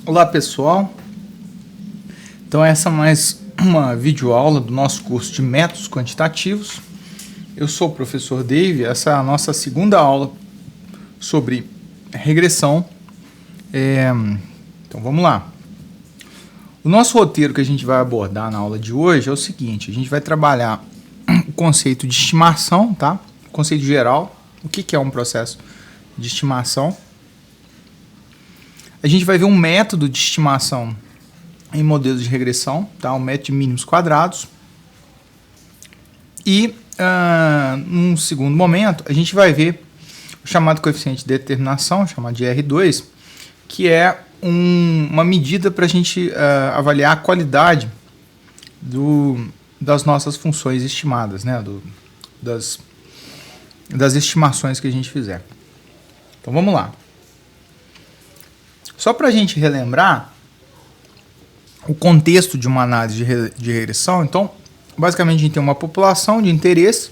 Olá pessoal, então essa é mais uma videoaula do nosso curso de métodos quantitativos. Eu sou o professor Dave, essa é a nossa segunda aula sobre regressão. Então vamos lá. O nosso roteiro que a gente vai abordar na aula de hoje é o seguinte: a gente vai trabalhar o conceito de estimação, tá? O conceito geral, o que é um processo de estimação. A gente vai ver um método de estimação em modelos de regressão, tá? Um método de mínimos quadrados. E, num segundo momento, a gente vai ver o chamado coeficiente de determinação, chamado de R2, que é uma medida para a gente avaliar a qualidade das nossas funções estimadas, né? Das estimações que a gente fizer. Então, vamos lá. Só para a gente relembrar o contexto de uma análise de regressão, então, basicamente a gente tem uma população de interesse,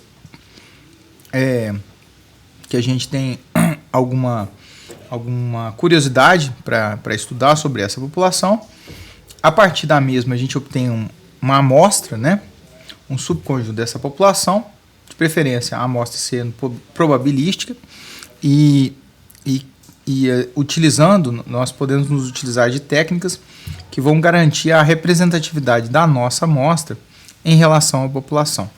que a gente tem alguma curiosidade para estudar sobre essa população. A partir da mesma, a gente obtém uma amostra, né, um subconjunto dessa população, de preferência a amostra sendo probabilística, e utilizando, nós podemos nos utilizar de técnicas que vão garantir a representatividade da nossa amostra em relação à população.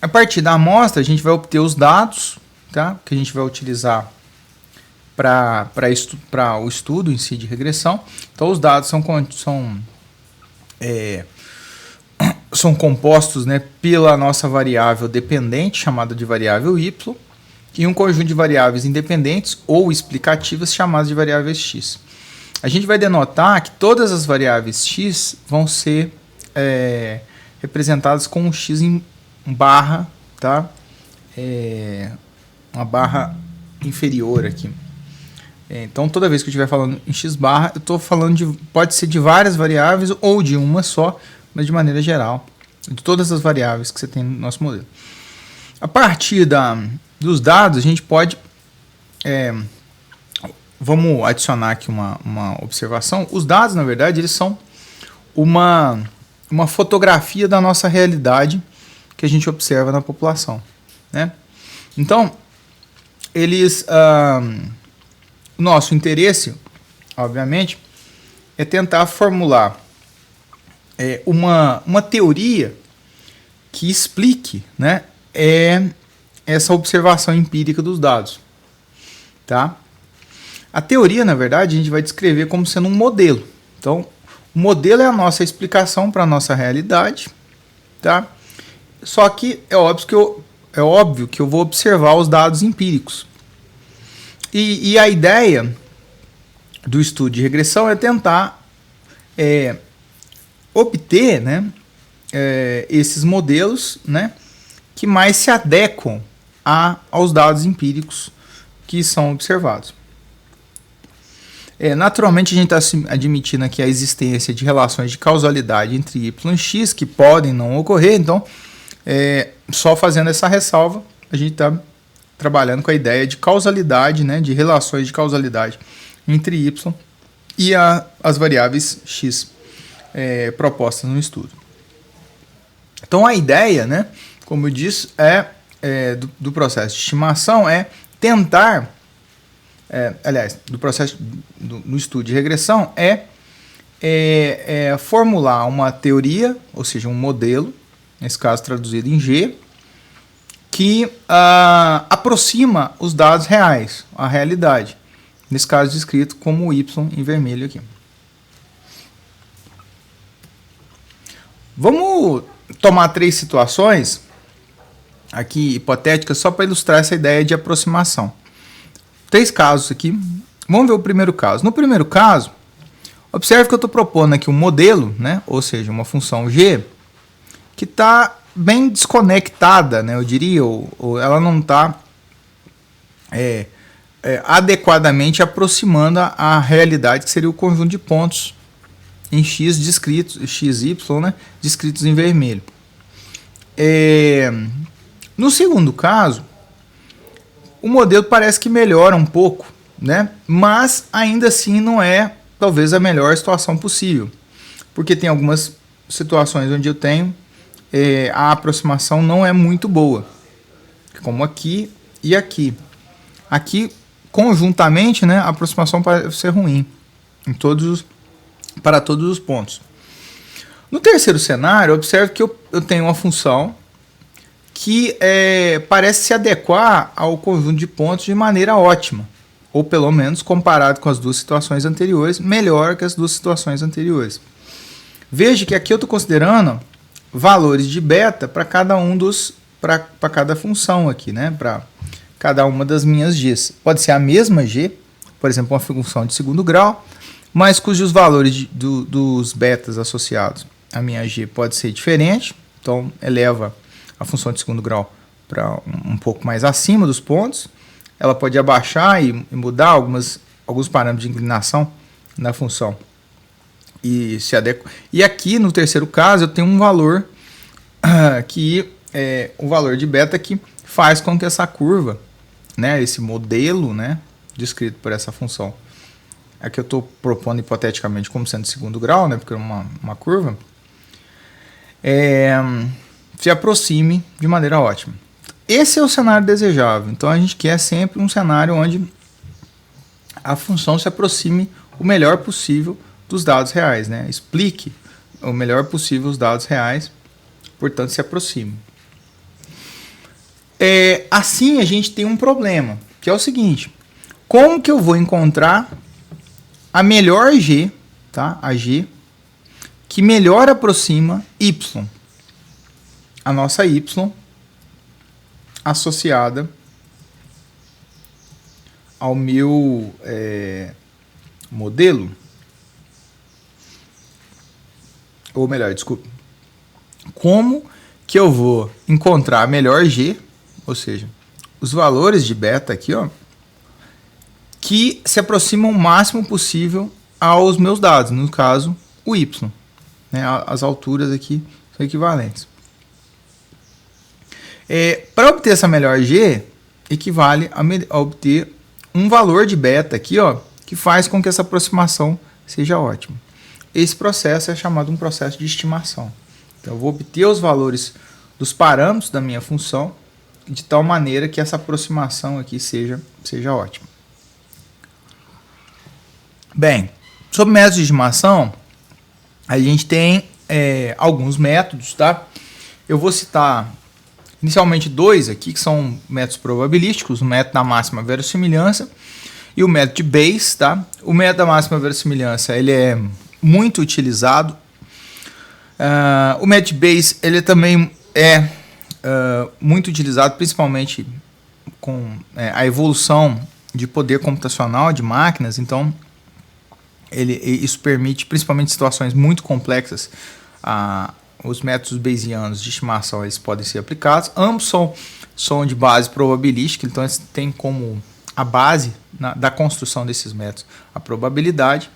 A partir da amostra, a gente vai obter os dados, tá? Que a gente vai utilizar para o estudo em si de regressão. Então, os dados são compostos, né, pela nossa variável dependente, chamada de variável y, e um conjunto de variáveis independentes ou explicativas chamadas de variáveis x. A gente vai denotar que todas as variáveis x vão ser representadas com um x em barra, tá? Uma barra inferior aqui. Então, toda vez que eu estiver falando em x barra, eu estou falando pode ser de várias variáveis ou de uma só, mas de maneira geral, de todas as variáveis que você tem no nosso modelo. A partir dos dados, a gente pode... vamos adicionar aqui uma observação. Os dados, na verdade, eles são uma fotografia da nossa realidade que a gente observa na população, né? Então, nosso interesse, obviamente, é tentar formular uma teoria que explique, né, essa observação empírica dos dados, tá? A teoria, na verdade, a gente vai descrever como sendo um modelo. Então, o modelo é a nossa explicação para a nossa realidade, tá? Só que é óbvio que eu vou observar os dados empíricos. E a ideia do estudo de regressão é tentar obter, né, esses modelos, né, que mais se adequam aos dados empíricos que são observados. Naturalmente, a gente está admitindo aqui a existência de relações de causalidade entre y e x que podem não ocorrer. Então, só fazendo essa ressalva, a gente está trabalhando com a ideia de causalidade, né, de relações de causalidade entre y e as variáveis x propostas no estudo. Então, a ideia, né, como eu disse, do processo de estimação é tentar... do processo no estudo de regressão formular uma teoria, ou seja, um modelo, nesse caso traduzido em G, que aproxima os dados reais, a realidade, nesse caso descrito como Y em vermelho aqui. Vamos tomar 3 situações aqui hipotéticas só para ilustrar essa ideia de aproximação. 3 casos aqui. Vamos ver o primeiro caso. No primeiro caso, observe que eu estou propondo aqui um modelo, né? Ou seja, uma função g, que está bem desconectada, né? Eu diria, ou ela não está adequadamente aproximando a realidade, que seria o conjunto de pontos em x descritos, xy, né? Descritos em vermelho. No segundo caso, o modelo parece que melhora um pouco né? Mas ainda assim não é talvez a melhor situação possível, porque tem algumas situações onde eu tenho a aproximação não é muito boa, como aqui e aqui. Aqui conjuntamente, né, a aproximação parece ser ruim para todos os pontos. No terceiro cenário, observe que eu tenho uma função que parece se adequar ao conjunto de pontos de maneira ótima, ou pelo menos comparado com as duas situações anteriores, melhor que as duas situações anteriores. Veja que aqui eu estou considerando valores de beta para cada para cada função aqui, né? Para cada uma das minhas g's. Pode ser a mesma g, por exemplo, uma função de segundo grau, mas cujos valores dos betas associados à minha g pode ser diferente, então eleva a função de segundo grau para um pouco mais acima dos pontos. Ela pode abaixar e mudar alguns parâmetros de inclinação na função e se adequa. E aqui no terceiro caso eu tenho um valor que é o valor de beta que faz com que essa curva, né, esse modelo, né, descrito por essa função, aqui eu estou propondo hipoteticamente como sendo de segundo grau, né, porque é uma curva, se aproxime de maneira ótima. Esse é o cenário desejável. Então a gente quer sempre um cenário onde a função se aproxime o melhor possível dos dados reais, né? Explique o melhor possível os dados reais, portanto se aproxime. Assim a gente tem um problema, que é o seguinte: como que eu vou encontrar a melhor g, tá? A g que melhor aproxima y, a nossa y associada ao meu modelo, ou melhor, desculpe, como que eu vou encontrar a melhor g, ou seja, os valores de beta aqui, ó, que se aproximam o máximo possível aos meus dados, no caso o y, né, as alturas aqui são equivalentes. Para obter essa melhor g, equivale a obter um valor de beta aqui, ó, que faz com que essa aproximação seja ótima. Esse processo é chamado um processo de estimação. Então, eu vou obter os valores dos parâmetros da minha função de tal maneira que essa aproximação aqui seja ótima. Bem, sobre métodos de estimação, a gente tem alguns métodos, tá? Eu vou citar inicialmente dois aqui, que são métodos probabilísticos, o método da máxima verossimilhança e o método de Bayes, tá? O método da máxima verossimilhança, ele é muito utilizado. O método de Bayes, ele também é muito utilizado, principalmente com a evolução de poder computacional de máquinas. Então, isso permite, principalmente em situações muito complexas, os métodos bayesianos de estimação eles podem ser aplicados. Ambos são de base probabilística, então eles têm como a base da construção desses métodos a probabilidade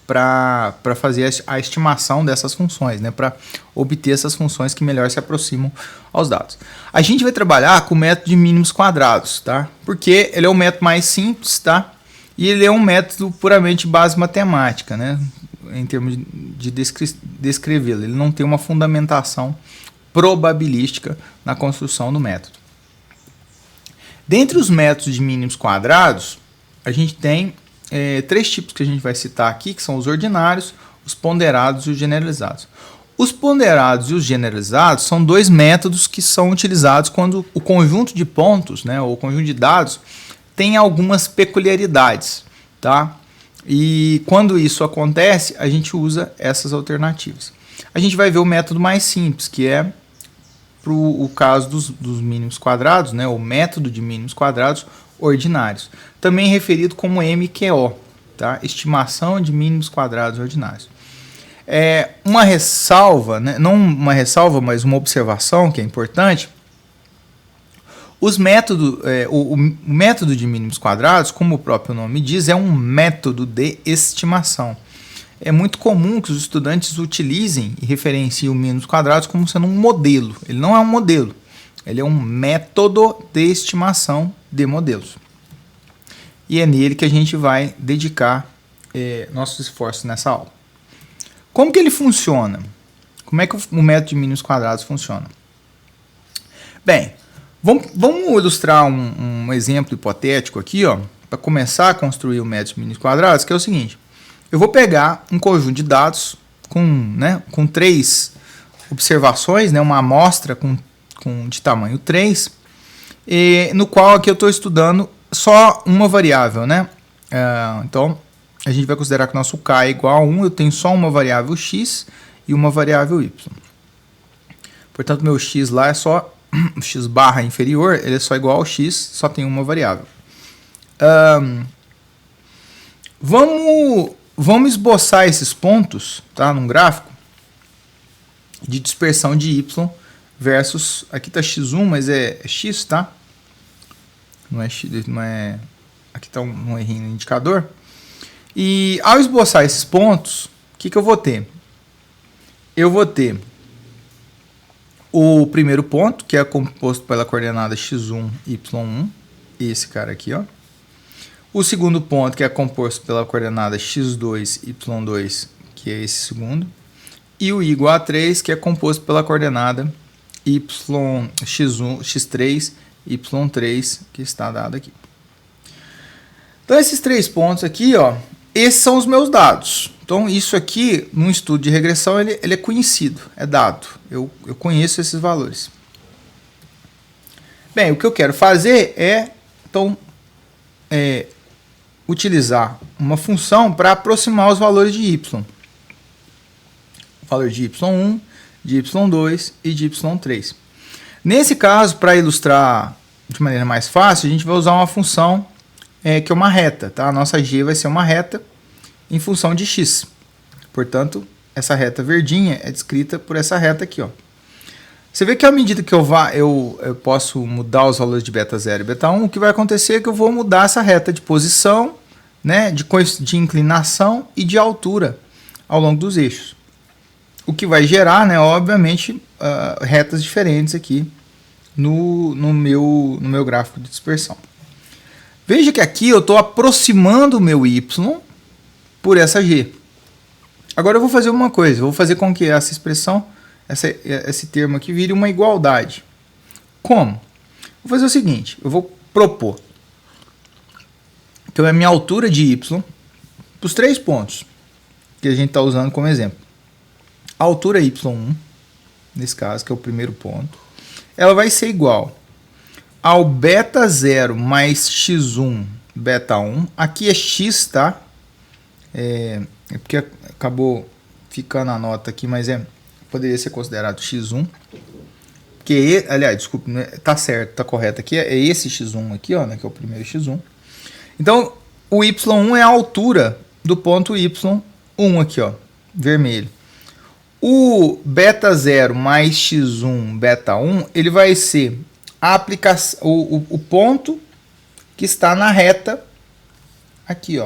para fazer a estimação dessas funções, né, para obter essas funções que melhor se aproximam aos dados. A gente vai trabalhar com o método de mínimos quadrados, tá? Porque ele é o método mais simples, tá? E ele é um método puramente base matemática, né? Em termos de descrevê-lo. Ele não tem uma fundamentação probabilística na construção do método. Dentre os métodos de mínimos quadrados, a gente tem três tipos que a gente vai citar aqui, que são os ordinários, os ponderados e os generalizados. Os ponderados e os generalizados são dois métodos que são utilizados quando o conjunto de pontos, né, ou o conjunto de dados, tem algumas peculiaridades, tá? E quando isso acontece, a gente usa essas alternativas. A gente vai ver o método mais simples, que é para o caso dos mínimos quadrados, né, o método de mínimos quadrados ordinários, também referido como MQO, tá? Estimação de mínimos quadrados ordinários. Uma ressalva, né, não uma ressalva, mas uma observação que é importante. O método de mínimos quadrados, como o próprio nome diz, é um método de estimação. É muito comum que os estudantes utilizem e referenciem o mínimos quadrados como sendo um modelo. Ele não é um modelo, ele é um método de estimação de modelos. e é nele que a gente vai dedicar nossos esforços nessa aula. Como que ele funciona? Como é que o método de mínimos quadrados funciona? Bem, vamos ilustrar um exemplo hipotético aqui, para começar a construir o método de mínimos quadrados, que é o seguinte. Eu vou pegar um conjunto de dados com 3 observações, uma amostra de tamanho 3, no qual aqui eu estou estudando só uma variável. Então, a gente vai considerar que o nosso K é igual a 1, eu tenho só uma variável x e uma variável y. Portanto, meu x lá é só, o x barra inferior, ele é só igual ao x, só tem uma variável. Vamos esboçar esses pontos, tá, num gráfico de dispersão de y versus, aqui está x1, mas é x, tá? Não é x, aqui está um errinho no indicador. E ao esboçar esses pontos, o que eu vou ter? Eu vou ter o primeiro ponto, que é composto pela coordenada x1, y1, esse cara aqui, ó. O segundo ponto, que é composto pela coordenada x2, y2, que é esse segundo. E o igual a 3, que é composto pela coordenada x1, x3, y3, que está dado aqui. Então, esses 3 pontos aqui, esses são os meus dados. Então, isso aqui, num estudo de regressão, ele é conhecido, é dado. Eu conheço esses valores. Bem, o que eu quero fazer é, então, utilizar uma função para aproximar os valores de y. O valor de y1, de y2 e de y3. Nesse caso, para ilustrar de maneira mais fácil, a gente vai usar uma função que é uma reta. Tá? A nossa g vai ser uma reta em função de x. Portanto, essa reta verdinha é descrita por essa reta aqui. Você vê que à medida que eu posso mudar os valores de beta 0 e beta 1, o que vai acontecer é que eu vou mudar essa reta de posição, de inclinação e de altura ao longo dos eixos. O que vai gerar, obviamente, retas diferentes aqui no meu gráfico de dispersão. Veja que aqui eu estou aproximando o meu y por essa g. Agora eu vou fazer uma coisa, eu vou fazer com que essa expressão, esse termo aqui, vire uma igualdade. Como? Vou fazer o seguinte, eu vou propor. Então é a minha altura de y para os 3 pontos que a gente está usando como exemplo. A altura y1, nesse caso, que é o primeiro ponto, ela vai ser igual ao beta 0 mais x1 beta 1. Aqui é x, tá? É porque acabou ficando a nota aqui, mas poderia ser considerado x1. Aliás, desculpe, tá certo, tá correto aqui. É esse x1 aqui, que é o primeiro x1. Então, o y1 é a altura do ponto y1 aqui, vermelho. O beta 0 mais x1 beta 1, ele vai ser a aplicação, o ponto que está na reta aqui,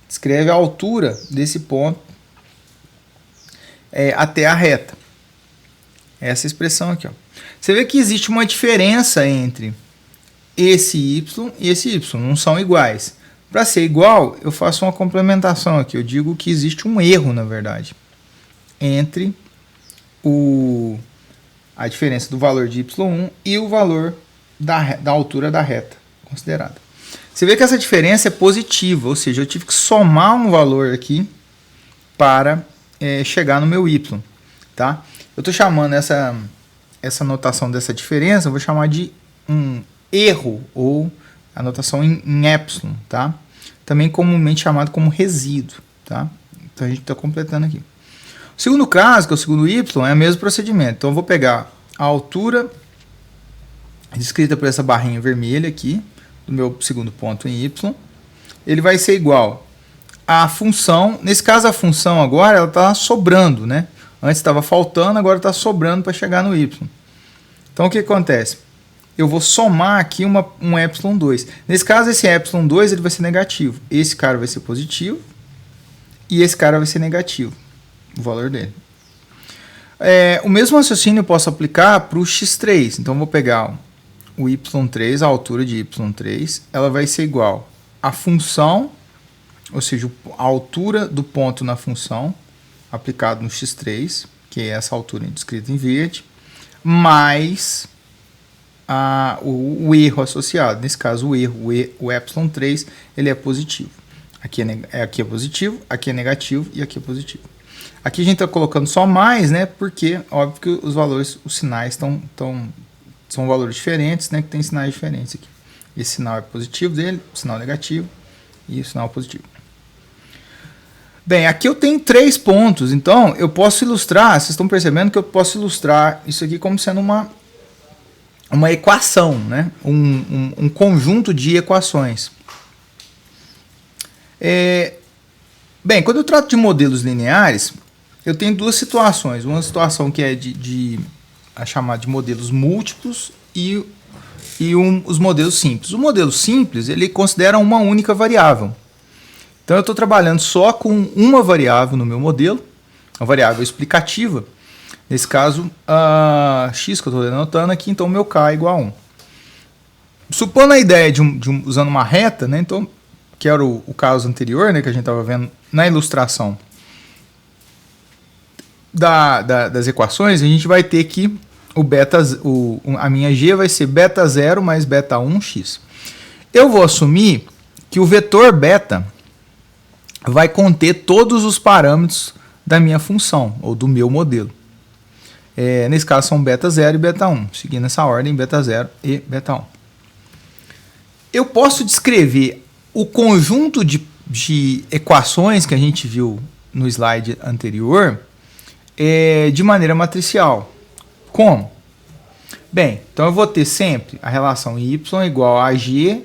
descreve a altura desse ponto até a reta. Essa expressão aqui, Você vê que existe uma diferença entre esse y e esse y, não são iguais. Para ser igual, eu faço uma complementação aqui, eu digo que existe um erro, na verdade, entre a diferença do valor de y1 e o valor da altura da reta considerada. Você vê que essa diferença é positiva, ou seja, eu tive que somar um valor aqui para chegar no meu y. Tá? Eu estou chamando essa notação dessa diferença, eu vou chamar de um erro, ou a notação em epsilon, tá? Também comumente chamado como resíduo. Tá? Então a gente está completando aqui. O segundo caso, que é o segundo y, é o mesmo procedimento. Então eu vou pegar a altura descrita por essa barrinha vermelha aqui, do meu segundo ponto em y. Ele vai ser igual à função. Nesse caso, a função agora ela está sobrando, né? Antes estava faltando, agora está sobrando para chegar no y. Então o que acontece? Eu vou somar aqui um epsilon 2. Nesse caso, esse epsilon 2 ele vai ser negativo. Esse cara vai ser positivo e esse cara vai ser negativo, o valor dele. O mesmo raciocínio eu posso aplicar para o x3. Então, eu vou pegar o y3, a altura de y3, ela vai ser igual à função, ou seja, a altura do ponto na função, aplicado no x3, que é essa altura descrita em verde, mais o erro associado. Nesse caso, o ε3, ele é positivo. Aqui é positivo, aqui é negativo e aqui é positivo. Aqui a gente está colocando só mais, né? Porque, óbvio que os valores, os sinais são valores diferentes, né? Que tem sinais diferentes aqui. Esse sinal é positivo dele, o sinal negativo e o sinal positivo. Bem, aqui eu tenho 3 pontos, então eu posso ilustrar, vocês estão percebendo que eu posso ilustrar isso aqui como sendo uma equação, né? Um conjunto de equações. Bem, quando eu trato de modelos lineares, eu tenho 2 situações. Uma situação que é a chamada de modelos múltiplos e os modelos simples. O modelo simples, ele considera uma única variável. Então, eu estou trabalhando só com uma variável no meu modelo, a variável explicativa. Nesse caso, a x que eu estou denotando aqui, então o meu k é igual a 1. Supondo a ideia usando uma reta, né, então, que era o caso anterior, né, que a gente estava vendo na ilustração das equações, a gente vai ter que a minha g vai ser beta 0 mais beta 1 x. Eu vou assumir que o vetor beta vai conter todos os parâmetros da minha função, ou do meu modelo. Nesse caso são beta 0 e beta 1, seguindo essa ordem, beta 0 e beta 1. Eu posso descrever o conjunto de equações que a gente viu no slide anterior de maneira matricial. Como? Bem, então eu vou ter sempre a relação y igual a g,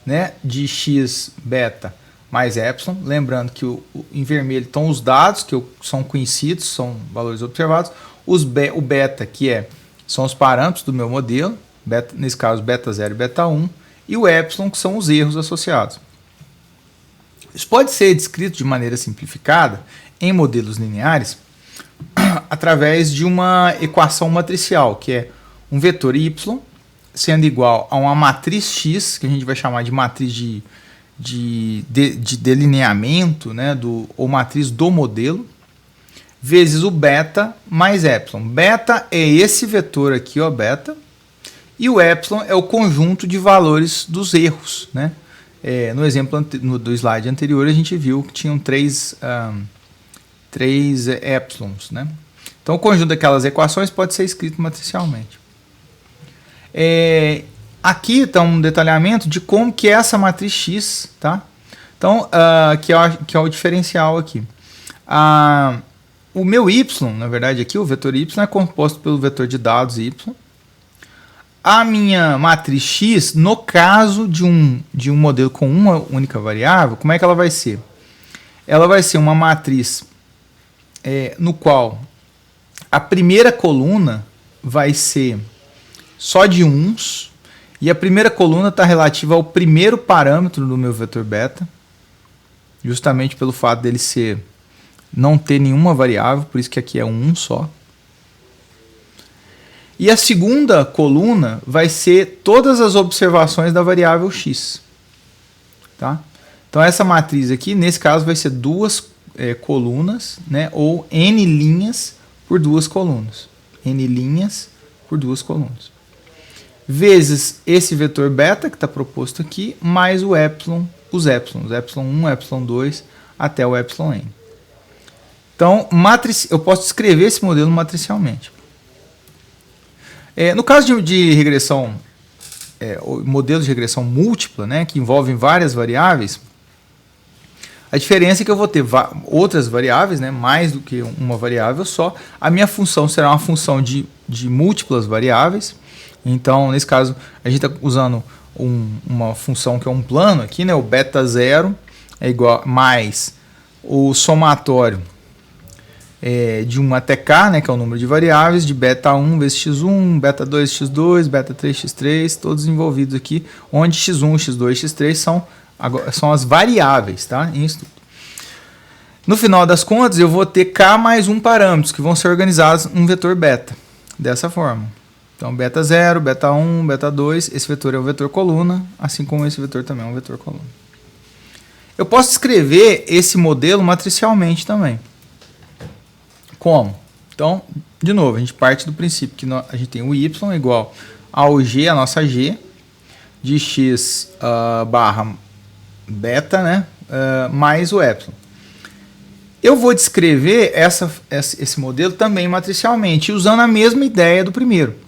né, de x beta mais epsilon. Lembrando que em vermelho estão os dados que são conhecidos, são valores observados. O beta, que são os parâmetros do meu modelo, nesse caso beta 0 e beta 1, e o epsilon, que são os erros associados. Isso pode ser descrito de maneira simplificada em modelos lineares através de uma equação matricial, que é um vetor y sendo igual a uma matriz x, que a gente vai chamar de matriz de delineamento, né, ou matriz do modelo, vezes o beta mais epsilon. Beta é esse vetor aqui, ó, beta, e o epsilon é o conjunto de valores dos erros, né? No exemplo do slide anterior, a gente viu que tinham três epsilons, né? Então, o conjunto daquelas equações pode ser escrito matricialmente. Aqui está um detalhamento de como que é essa matriz X, tá? Então, que é o diferencial aqui. O meu y, na verdade, aqui, o vetor y é composto pelo vetor de dados y. A minha matriz X, no caso de um modelo com uma única variável, como é que ela vai ser? Ela vai ser uma matriz no qual a primeira coluna vai ser só de uns, e a primeira coluna está relativa ao primeiro parâmetro do meu vetor beta, justamente pelo fato dele não ter nenhuma variável, por isso que aqui é um só. E a segunda coluna vai ser todas as observações da variável x. Tá? Então essa matriz aqui, nesse caso, vai ser 2 colunas, né? Ou n linhas por 2 colunas. N linhas por 2 colunas. Vezes esse vetor beta, que está proposto aqui, mais o epsilon, os epsilons. Epsilon 1, epsilon 2, até o epsilon n. Então, eu posso descrever esse modelo matricialmente. No caso de regressão, modelos de regressão múltipla, né, que envolvem várias variáveis, a diferença é que eu vou ter outras variáveis, né, mais do que uma variável só. A minha função será uma função de múltiplas variáveis. Então, nesse caso, a gente está usando uma função que é um plano aqui, né, o beta 0 é igual mais o somatório de 1 até k, né, que é o número de variáveis, de beta 1 vezes x1, beta 2, x2, beta 3, x3, todos envolvidos aqui, onde x1, x2, x3 são as variáveis, tá, em estudo. No final das contas, eu vou ter k mais um parâmetros, que vão ser organizados num vetor beta, dessa forma. Então, beta 0, beta 1, beta 2, esse vetor é o vetor coluna, assim como esse vetor também é um vetor coluna. Eu posso escrever esse modelo matricialmente também. Como? Então, de novo, a gente parte do princípio que a gente tem o y igual ao g, a nossa g, de x barra beta, né, mais o epsilon. Eu vou descrever esse modelo também matricialmente, usando a mesma ideia do primeiro.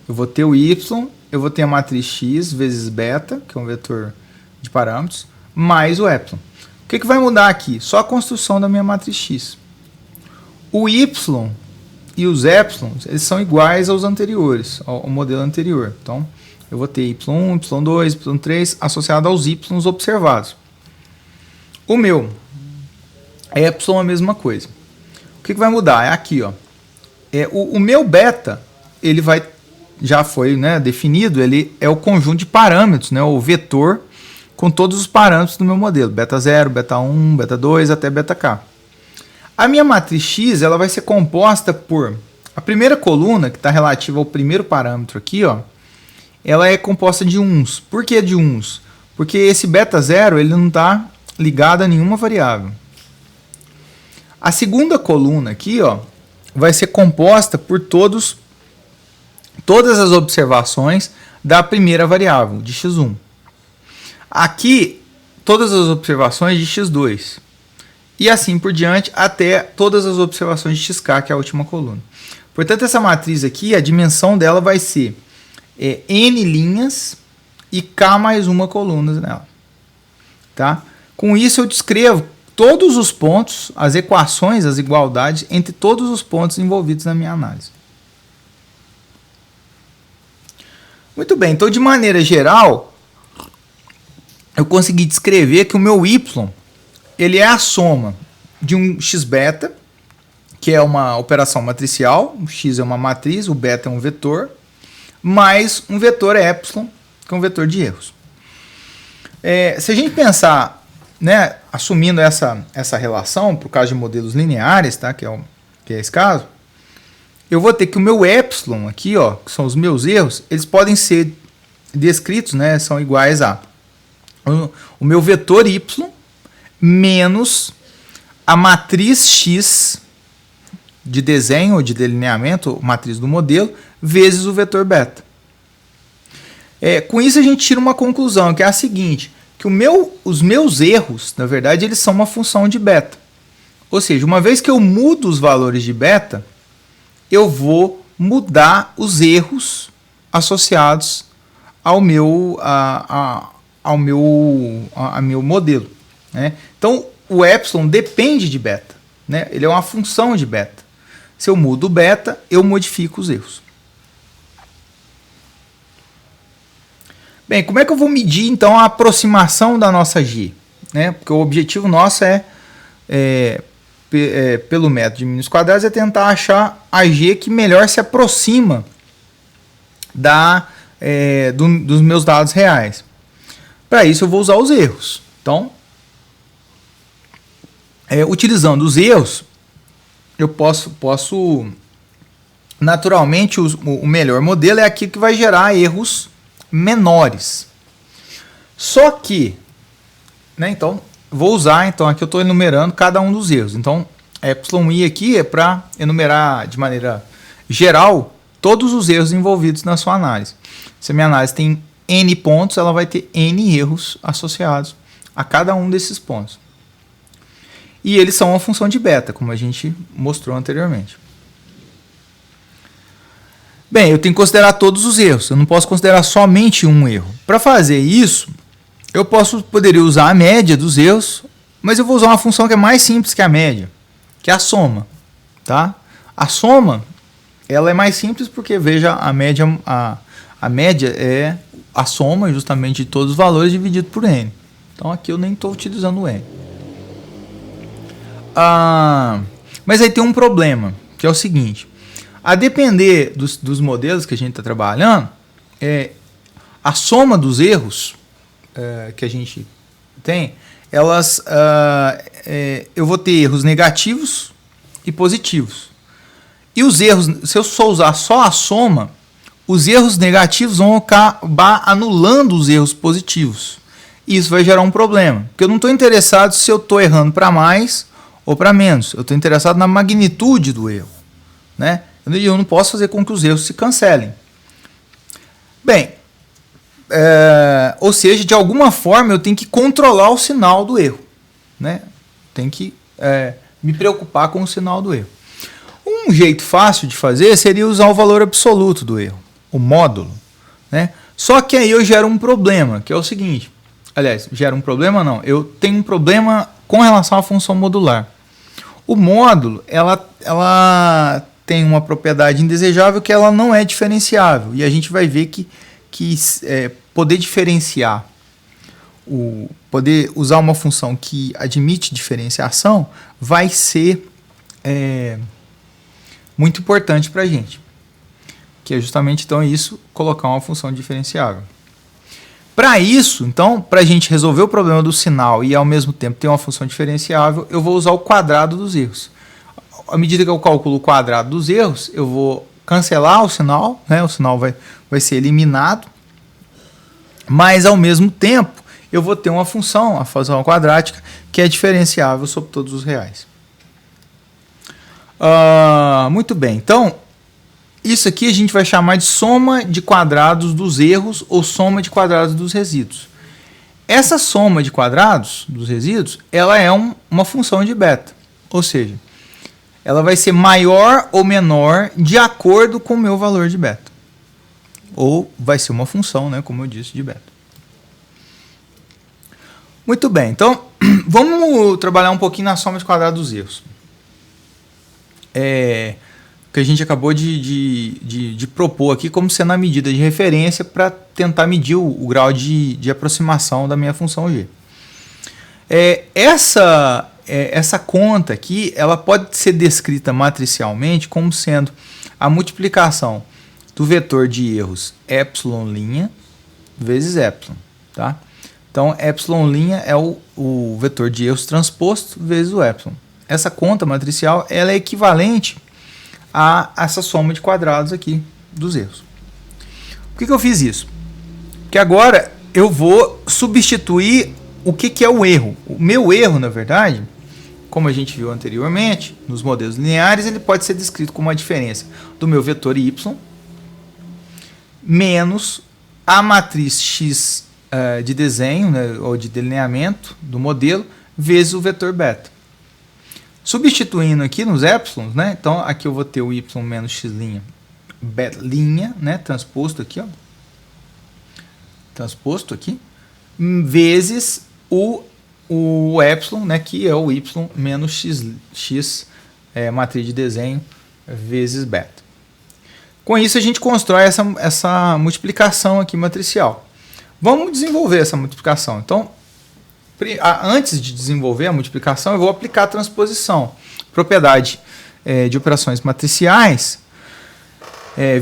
Eu vou ter o y, eu vou ter a matriz x vezes beta, que é um vetor de parâmetros, mais o epsilon. O que vai mudar aqui? Só a construção da minha matriz x. O y e os epsilons, eles são iguais aos anteriores, ao modelo anterior. Então, eu vou ter y1, y2, y3 associado aos y observados. O meu epsilon é a mesma coisa. O que vai mudar? É aqui, ó. O meu beta, ele já foi, né, definido, ele é o conjunto de parâmetros, né, o vetor com todos os parâmetros do meu modelo, beta 0, beta 1, beta 2 até beta k. A minha matriz x, ela vai ser composta por a primeira coluna, que está relativa ao primeiro parâmetro aqui, ó, ela é composta de uns. Por que de uns? Porque esse beta 0 ele não está ligado a nenhuma variável. A segunda coluna aqui, ó, vai ser composta por todas as observações da primeira variável, de x1. Aqui, todas as observações de x2. E assim por diante, até todas as observações de xk, que é a última coluna. Portanto, essa matriz aqui, a dimensão dela vai ser n linhas e k mais uma coluna nela. Tá? Com isso, eu descrevo todos os pontos, as equações, as igualdades entre todos os pontos envolvidos na minha análise. Muito bem, então de maneira geral, eu consegui descrever que o meu y, ele é a soma de um x-beta, que é uma operação matricial, o x é uma matriz, o beta é um vetor, mais um vetor epsilon, que é um vetor de erros. Se a gente pensar, né, assumindo essa relação, por causa de modelos lineares, tá, que é esse caso, eu vou ter que o meu epsilon aqui, ó, que são os meus erros, eles podem ser descritos, né, são iguais a o meu vetor y menos a matriz x de desenho ou de delineamento, matriz do modelo, vezes o vetor beta. Com isso a gente tira uma conclusão, que é a seguinte, que os meus erros, na verdade, eles são uma função de beta. Ou seja, uma vez que eu mudo os valores de beta, eu vou mudar os erros associados ao meu modelo. Né? Então, o epsilon depende de beta. Né? Ele é uma função de beta. Se eu mudo o beta, eu modifico os erros. Bem, como é que eu vou medir, então, a aproximação da nossa G? Né? Porque o objetivo nosso pelo método de mínimos quadrados, é tentar achar a G que melhor se aproxima dos meus dados reais. Para isso, eu vou usar os erros. Então, utilizando os erros, eu posso naturalmente, o melhor modelo é aquele que vai gerar erros menores. Só que, né, então, vou usar, então aqui eu estou enumerando cada um dos erros. Então, εi aqui é para enumerar de maneira geral todos os erros envolvidos na sua análise. Se a minha análise tem n pontos, ela vai ter n erros associados a cada um desses pontos. E eles são uma função de beta, como a gente mostrou anteriormente. Bem, eu tenho que considerar todos os erros. Eu não posso considerar somente um erro. Para fazer isso, eu poderia usar a média dos erros, mas eu vou usar uma função que é mais simples que a média, que é a soma. Tá? A soma, ela é mais simples porque, veja, a média é a soma justamente de todos os valores dividido por n. Então aqui eu nem estou utilizando o n. Mas aí tem um problema, que é o seguinte. A depender dos modelos que a gente está trabalhando, a soma dos erros que a gente tem, eu vou ter erros negativos e positivos. E os erros, se eu só usar só a soma, os erros negativos vão acabar anulando os erros positivos. Isso vai gerar um problema, porque eu não estou interessado se eu estou errando para mais ou para menos. Eu estou interessado na magnitude do erro, né? E eu não posso fazer com que os erros se cancelem. Bem, ou seja, de alguma forma eu tenho que controlar o sinal do erro, né? Tem que me preocupar com o sinal do erro. Um jeito fácil de fazer seria usar o valor absoluto do erro, o módulo, né? Só que aí eu gero um problema, que é o seguinte. Aliás, gera um problema não. Eu tenho um problema com relação à função modular. O módulo, ela tem uma propriedade indesejável que ela não é diferenciável. E a gente vai ver que poder diferenciar, poder usar uma função que admite diferenciação vai ser muito importante para a gente. Que é justamente então isso, colocar uma função diferenciável. Para isso, então, para a gente resolver o problema do sinal e ao mesmo tempo ter uma função diferenciável, eu vou usar o quadrado dos erros. À medida que eu calculo o quadrado dos erros, eu vou cancelar o sinal, né? O sinal vai ser eliminado, mas ao mesmo tempo eu vou ter uma função, a função quadrática, que é diferenciável sobre todos os reais. Muito bem, então isso aqui a gente vai chamar de soma de quadrados dos erros ou soma de quadrados dos resíduos. Essa soma de quadrados dos resíduos, ela é uma função de beta, ou seja, ela vai ser maior ou menor de acordo com o meu valor de beta. Ou vai ser uma função, né, como eu disse, de beta. Muito bem, então vamos trabalhar um pouquinho na soma de quadrados dos erros. Que a gente acabou de propor aqui como sendo a medida de referência para tentar medir o grau de aproximação da minha função g. Essa conta aqui, ela pode ser descrita matricialmente como sendo a multiplicação do vetor de erros epsilon' vezes epsilon, tá? Então, epsilon' é o vetor de erros transposto vezes o epsilon. Essa conta matricial, ela é equivalente a essa soma de quadrados aqui dos erros. Por que eu fiz isso? Porque agora eu vou substituir o que é o erro. O meu erro, na verdade, como a gente viu anteriormente, nos modelos lineares, ele pode ser descrito como a diferença do meu vetor y menos a matriz x de desenho, né, ou de delineamento do modelo, vezes o vetor beta. Substituindo aqui nos épsilons, né? Então aqui eu vou ter o y menos x', beta', né? Transposto aqui, ó. Transposto aqui, vezes o epsilon, né? Que é o y menos x matriz de desenho, vezes beta. Com isso a gente constrói essa multiplicação aqui matricial. Vamos desenvolver essa multiplicação. Então, antes de desenvolver a multiplicação, eu vou aplicar a transposição. Propriedade de operações matriciais,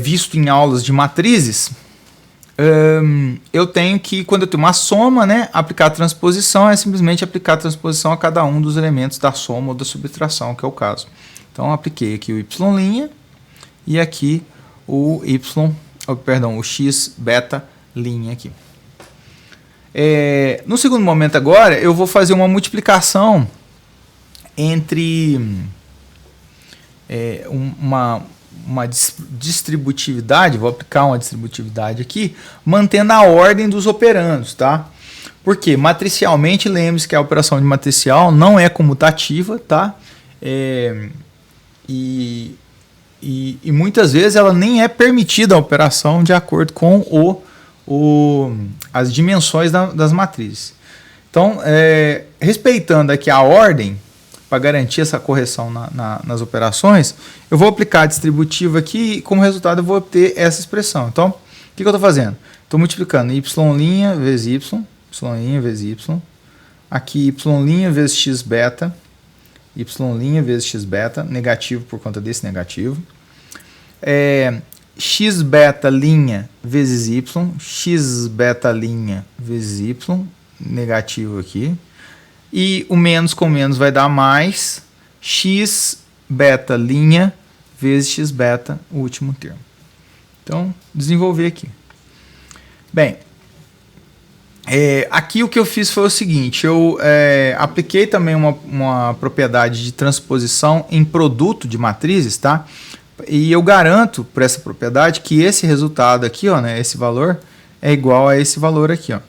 visto em aulas de matrizes, eu tenho que, quando eu tenho uma soma, né, aplicar a transposição é simplesmente aplicar a transposição a cada um dos elementos da soma ou da subtração, que é o caso. Então, apliquei aqui o y' e aqui o o x beta' aqui. No segundo momento agora, eu vou fazer uma multiplicação entre uma distributividade, vou aplicar uma distributividade aqui, mantendo a ordem dos operandos, tá? Porque matricialmente, lembre-se que a operação de matricial não é comutativa, tá? E muitas vezes ela nem é permitida a operação de acordo com as dimensões das matrizes. Então, respeitando aqui a ordem, para garantir essa correção nas operações, eu vou aplicar a distributiva aqui e, como resultado, eu vou obter essa expressão. Então, o que eu estou fazendo? Estou multiplicando y' vezes y' vezes y, aqui y' vezes x beta, y' vezes x beta, negativo por conta desse negativo, x beta' vezes y, x beta' vezes y, negativo aqui, e o menos com menos vai dar mais, x beta' vezes x beta, o último termo. Então, desenvolver aqui. Bem, aqui o que eu fiz foi o seguinte, eu apliquei também uma propriedade de transposição em produto de matrizes, tá? E eu garanto por essa propriedade que esse resultado aqui, ó, né, esse valor, é igual a esse valor aqui, ó.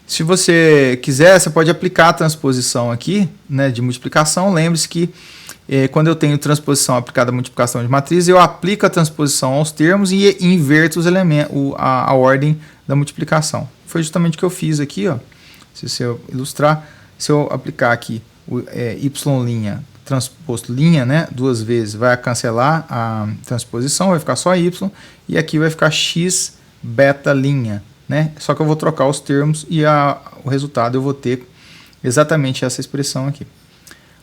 Se você quiser, você pode aplicar a transposição aqui, né, de multiplicação. Lembre-se que quando eu tenho transposição aplicada à multiplicação de matriz, eu aplico a transposição aos termos e inverto os elementos, a ordem da multiplicação. Foi justamente o que eu fiz aqui, ó. Se eu ilustrar, se eu aplicar aqui o y' transposto linha, né, duas vezes, vai cancelar a transposição, vai ficar só y, e aqui vai ficar x beta linha, né? Só que eu vou trocar os termos e o resultado eu vou ter exatamente essa expressão aqui.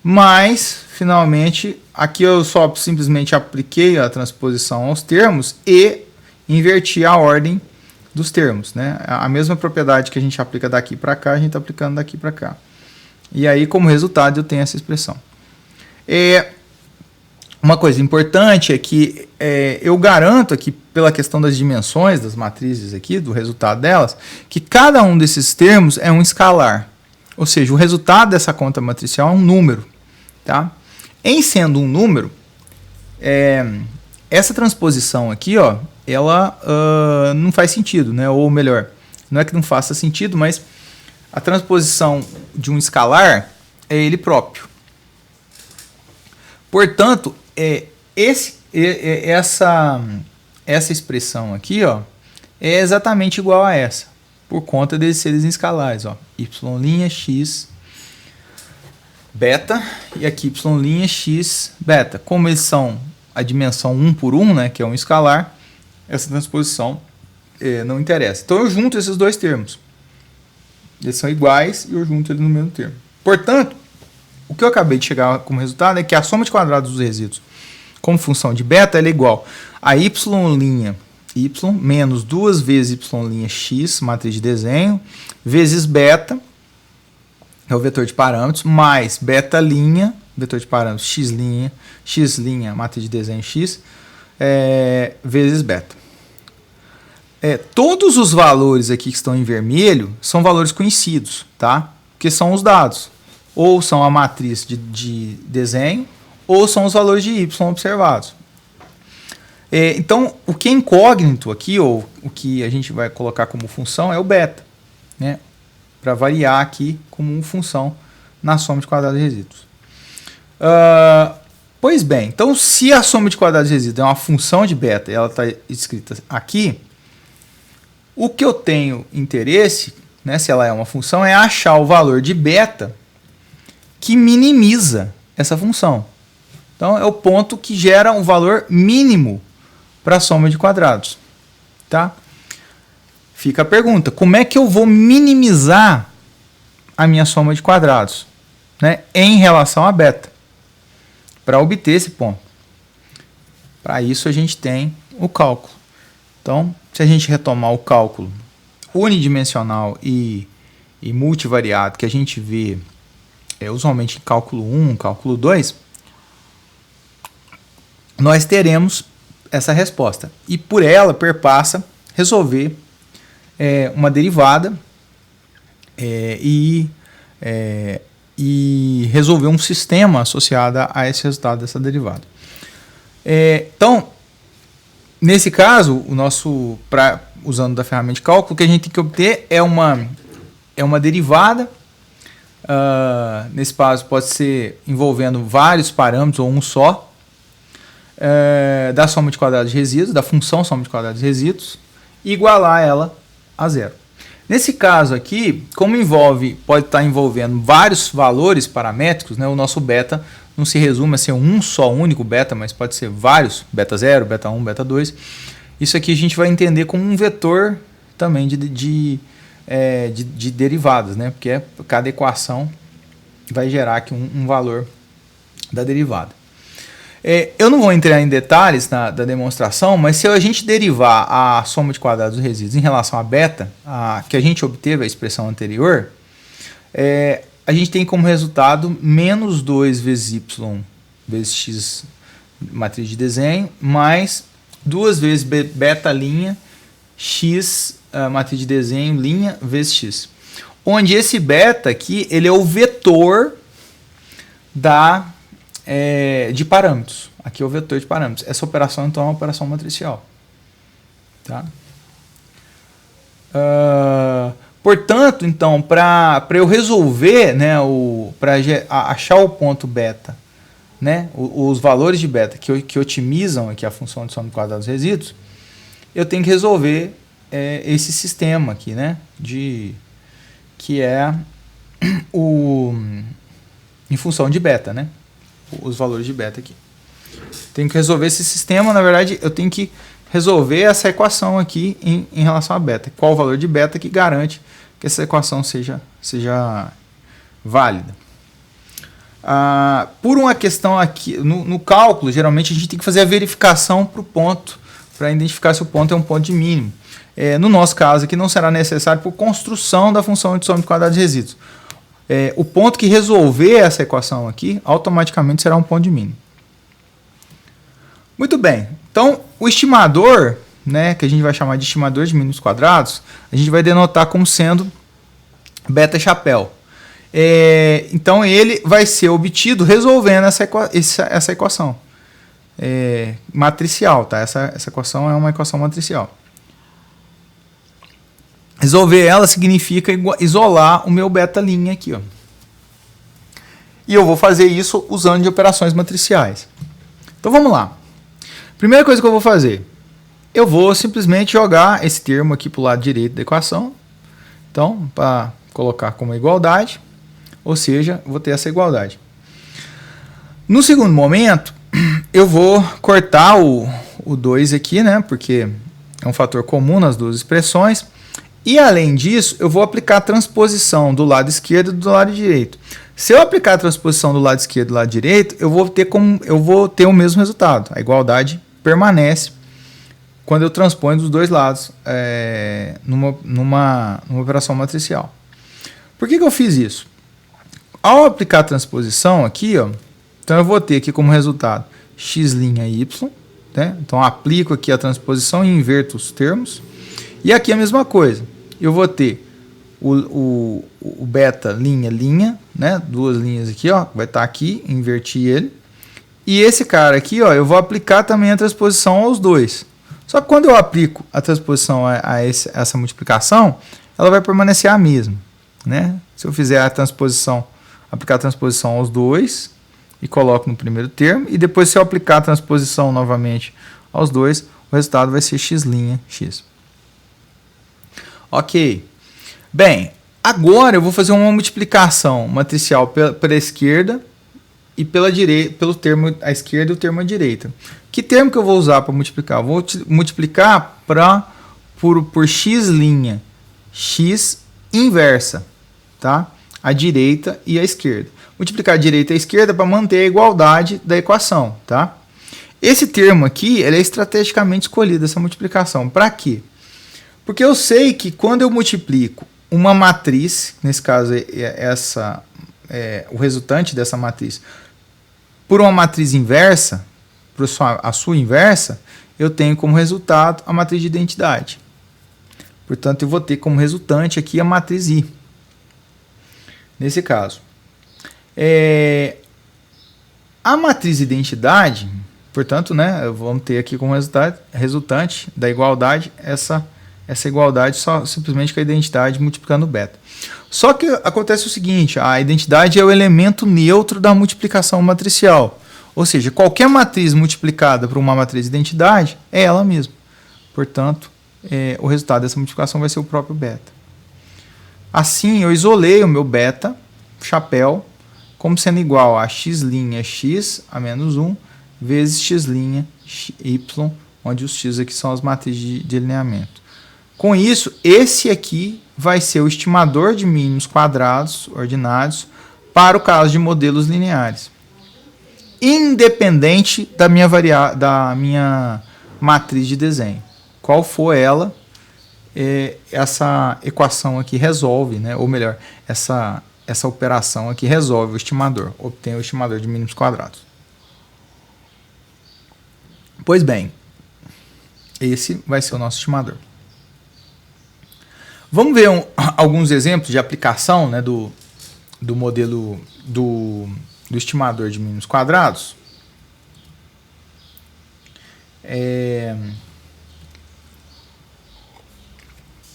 Mas, finalmente, aqui eu só simplesmente apliquei a transposição aos termos e inverti a ordem dos termos, né? A mesma propriedade que a gente aplica daqui para cá, a gente está aplicando daqui para cá. E aí, como resultado, eu tenho essa expressão. Uma coisa importante é que eu garanto aqui, pela questão das dimensões das matrizes aqui, do resultado delas, que cada um desses termos é um escalar. Ou seja, o resultado dessa conta matricial é um número. Tá? Em sendo um número, essa transposição aqui, ó, ela não faz sentido, né? Ou melhor, não é que não faça sentido, mas a transposição de um escalar é ele próprio. Portanto, essa expressão aqui, ó, é exatamente igual a essa, por conta deles serem escalares, ó, y' x beta e aqui y' x beta. Como eles são a dimensão 1 por 1, né, que é um escalar, essa transposição não interessa. Então eu junto esses dois termos. Eles são iguais e eu junto eles no mesmo termo. Portanto, o que eu acabei de chegar como resultado é que a soma de quadrados dos resíduos como função de beta ela é igual a y' y menos 2 vezes y' x, matriz de desenho, vezes beta, é o vetor de parâmetros, mais beta linha, vetor de parâmetros x linha, matriz de desenho x, vezes beta. Todos os valores aqui que estão em vermelho são valores conhecidos, tá? Porque são os dados. Ou são a matriz de desenho, ou são os valores de y observados. Então, o que é incógnito aqui, ou o que a gente vai colocar como função, é o beta, né? Para variar aqui como função na soma de quadrados de resíduos. Pois bem, então se a soma de quadrados de resíduos é uma função de beta e ela está escrita aqui, o que eu tenho interesse, né, se ela é uma função, é achar o valor de beta que minimiza essa função. Então é o ponto que gera um valor mínimo para a soma de quadrados. Tá? Fica a pergunta, como é que eu vou minimizar a minha soma de quadrados, né, em relação a beta? Para obter esse ponto. Para isso a gente tem o cálculo. Então, se a gente retomar o cálculo unidimensional e multivariado que a gente vê usualmente em cálculo 1, cálculo 2, nós teremos essa resposta. E por ela perpassa resolver uma derivada e resolver um sistema associado a esse resultado dessa derivada. Então, nesse caso, usando da ferramenta de cálculo, o que a gente tem que obter é uma derivada. Nesse caso, pode ser envolvendo vários parâmetros ou um só, da soma de quadrados de resíduos, da função soma de quadrados de resíduos, e igualar ela a zero. Nesse caso aqui, como pode estar envolvendo vários valores paramétricos, né, o nosso beta não se resume a ser um só único beta, mas pode ser vários, beta 0, beta 1, beta 2. Isso aqui a gente vai entender como um vetor também de derivadas, né, porque cada equação vai gerar aqui um valor da derivada. Eu não vou entrar em detalhes da demonstração, mas se a gente derivar a soma de quadrados dos resíduos em relação a beta, que a gente obteve a expressão anterior, a gente tem como resultado menos 2 vezes y vezes x, matriz de desenho, mais 2 vezes beta linha x, matriz de desenho, linha vezes x. Onde esse beta aqui, ele é o vetor de parâmetros. Aqui é o vetor de parâmetros. Essa operação, então, é uma operação matricial. Tá? Portanto, então, para eu resolver, né, para achar o ponto beta, né, os valores de beta que otimizam aqui a função de soma de quadrados resíduos, eu tenho que resolver esse sistema aqui, né, que é em função de beta, né, os valores de beta aqui. Tenho que resolver esse sistema, na verdade, eu tenho que resolver essa equação aqui em relação a beta. Qual o valor de beta que garante que essa equação seja válida. Por uma questão aqui, no cálculo, geralmente a gente tem que fazer a verificação para o ponto, para identificar se o ponto é um ponto de mínimo. No nosso caso aqui não será necessário por construção da função de soma de quadrados de resíduos. O ponto que resolver essa equação aqui, automaticamente será um ponto de mínimo. Muito bem, então o estimador, né, que a gente vai chamar de estimador de mínimos quadrados, a gente vai denotar como sendo beta chapéu. Então ele vai ser obtido resolvendo essa equação matricial, tá? Essa equação é uma equação matricial. Resolver ela significa isolar o meu beta linha aqui, ó. E eu vou fazer isso usando de operações matriciais. Então vamos lá. Primeira coisa que eu vou fazer, eu vou simplesmente jogar esse termo aqui para o lado direito da equação. Então, para colocar como igualdade, ou seja, vou ter essa igualdade. No segundo momento, eu vou cortar o 2 aqui, né, porque é um fator comum nas duas expressões. E além disso, eu vou aplicar a transposição do lado esquerdo e do lado direito. Se eu aplicar a transposição do lado esquerdo e do lado direito, eu vou ter o mesmo resultado. A igualdade permanece quando eu transponho dos dois lados numa operação matricial. Por que eu fiz isso? Ao aplicar a transposição aqui, ó, então eu vou ter aqui como resultado x' y, né? Então aplico aqui a transposição e inverto os termos. E aqui a mesma coisa. Eu vou ter o beta linha, né? Duas linhas aqui, ó, vai estar aqui, inverti ele. E esse cara aqui, ó, eu vou aplicar também a transposição aos dois. Só que quando eu aplico a transposição a essa multiplicação, ela vai permanecer a mesma, né? Se eu fizer aplicar a transposição aos dois e coloco no primeiro termo, e depois se eu aplicar a transposição novamente aos dois, o resultado vai ser x', x. Ok. Bem, agora eu vou fazer uma multiplicação matricial pela esquerda e pela direita, pelo termo à esquerda e o termo à direita. Que termo que eu vou usar para multiplicar? Eu vou multiplicar por x', x inversa, tá? A direita e a esquerda. Multiplicar a direita e a esquerda para manter a igualdade da equação, tá? Esse termo aqui, ele é estrategicamente escolhido, essa multiplicação. Para quê? Porque eu sei que quando eu multiplico uma matriz, nesse caso o resultante dessa matriz, por uma matriz inversa, por a sua inversa, eu tenho como resultado a matriz de identidade. Portanto, eu vou ter como resultante aqui a matriz I. Nesse caso. A matriz de identidade, portanto, né, vamos ter aqui como resultante da igualdade essa igualdade só simplesmente com a identidade multiplicando o beta. Só que acontece o seguinte, a identidade é o elemento neutro da multiplicação matricial. Ou seja, qualquer matriz multiplicada por uma matriz de identidade é ela mesma. Portanto, o resultado dessa multiplicação vai ser o próprio beta. Assim, eu isolei o meu beta, chapéu, como sendo igual a x' x a menos 1 vezes x' y, onde os x aqui são as matrizes de alinhamento. Com isso, esse aqui vai ser o estimador de mínimos quadrados ordinários para o caso de modelos lineares. Independente da minha matriz de desenho. Qual for ela, essa equação aqui resolve, né? Ou melhor, essa operação aqui resolve o estimador, obtém o estimador de mínimos quadrados. Pois bem, Esse vai ser o nosso estimador. Vamos ver alguns exemplos de aplicação, né, do modelo do estimador de mínimos quadrados.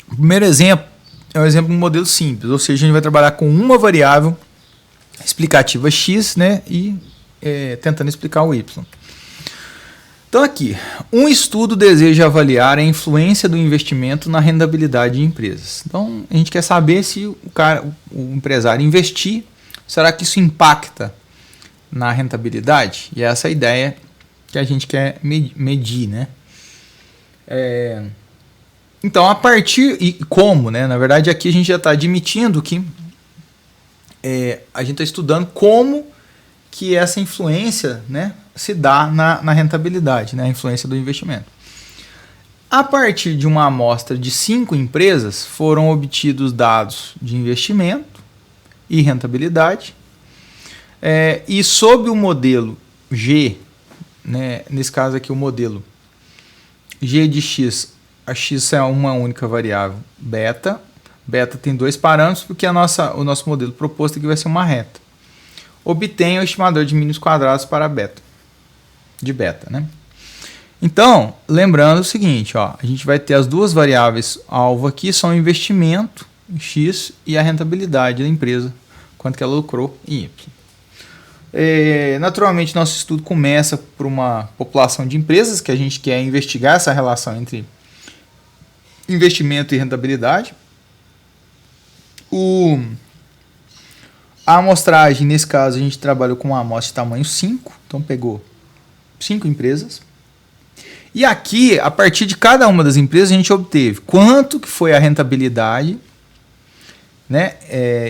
O primeiro exemplo é um exemplo de um modelo simples, ou seja, a gente vai trabalhar com uma variável explicativa x, né, e tentando explicar o y. Então aqui, um estudo deseja avaliar a influência do investimento na rendabilidade de empresas. Então a gente quer saber se o empresário investir, será que isso impacta na rentabilidade? E essa é a ideia que a gente quer medir, né? Então a partir, e como, né? Na verdade aqui a gente já está admitindo que a gente está estudando como que essa influência, né, se dá na rentabilidade, né, a influência do investimento. A partir de uma amostra de 5 empresas, foram obtidos dados de investimento e rentabilidade, e sob o modelo G, né, nesse caso aqui o modelo G de x, a x é uma única variável beta, beta tem 2 parâmetros, porque o nosso modelo proposto aqui vai ser uma reta. Obtenha o estimador de mínimos quadrados para beta, de beta, né? Então, lembrando o seguinte, ó, a gente vai ter as duas variáveis alvo aqui, são o investimento, x, e a rentabilidade da empresa, quanto que ela lucrou em y. Naturalmente, nosso estudo começa por uma população de empresas, que a gente quer investigar essa relação entre investimento e rentabilidade. A amostragem, nesse caso, a gente trabalhou com uma amostra de tamanho 5, então pegou 5 empresas. E aqui, a partir de cada uma das empresas, a gente obteve quanto que foi a rentabilidade, né,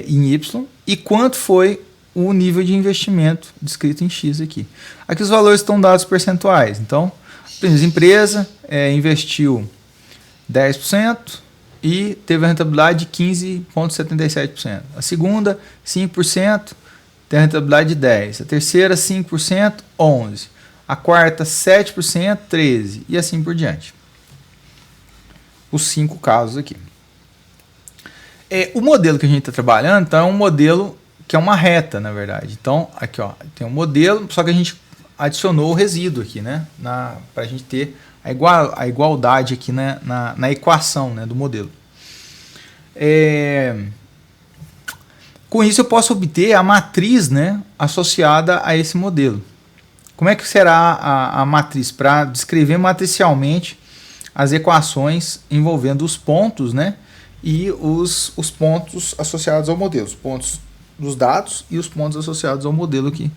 em Y, e quanto foi o nível de investimento descrito em X aqui. Aqui os valores estão dados percentuais. Então, a primeira empresa investiu 10%, e teve a rentabilidade de 15,77%. A segunda, 5%, tem a rentabilidade de 10%. A terceira, 5%, 11%. A quarta, 7%, 13%. E assim por diante. Os 5 casos aqui. O modelo que a gente está trabalhando, então, é um modelo que é uma reta, na verdade. Então, aqui ó, tem um modelo, só que a gente adicionou o resíduo aqui, né? Para a gente ter a igualdade aqui, né, na equação, né, do modelo. Com isso eu posso obter a matriz, né, associada a esse modelo. Como é que será a matriz? Para descrever matricialmente as equações envolvendo os pontos, né, e os pontos associados ao modelo, os pontos dos dados e os pontos associados ao modelo aqui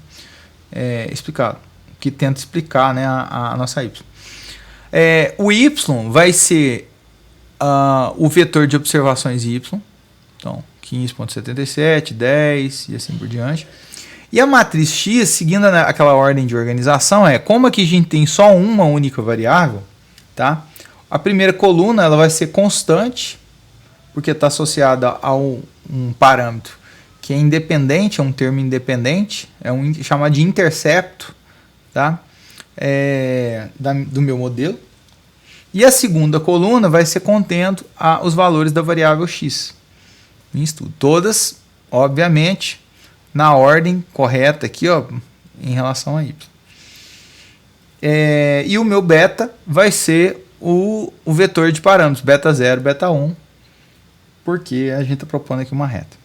explicado, que tenta explicar, né, a nossa y. O y vai ser o vetor de observações y, então 15,77, 10 e assim por diante. E a matriz x, seguindo aquela ordem de organização, como aqui a gente tem só uma única variável, tá? A primeira coluna ela vai ser constante, porque está associada a um parâmetro que é independente, é um termo independente, chamado de intercepto, tá? Do meu modelo. E a segunda coluna vai ser contendo os valores da variável x em estudo. Todas, obviamente, na ordem correta aqui, ó, em relação a y. E o meu beta vai ser o vetor de parâmetros, beta 0, beta 1, porque a gente está propondo aqui uma reta.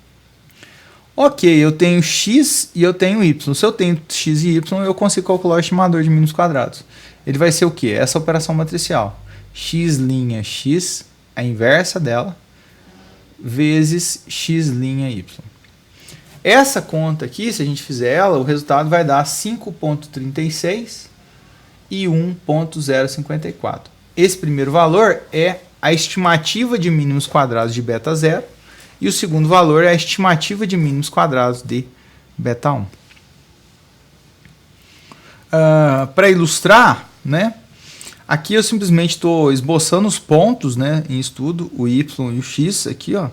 Ok, eu tenho x e eu tenho y. Se eu tenho x e y, eu consigo calcular o estimador de mínimos quadrados. Ele vai ser o quê? Essa operação matricial. X', x, a inversa dela, vezes x' y. Essa conta aqui, se a gente fizer ela, o resultado vai dar 5,36 e 1,054. Esse primeiro valor é a estimativa de mínimos quadrados de beta 0 e o segundo valor é a estimativa de mínimos quadrados de beta 1. Para ilustrar, né, aqui eu simplesmente estou esboçando os pontos, né, em estudo, o y e o x aqui, ó.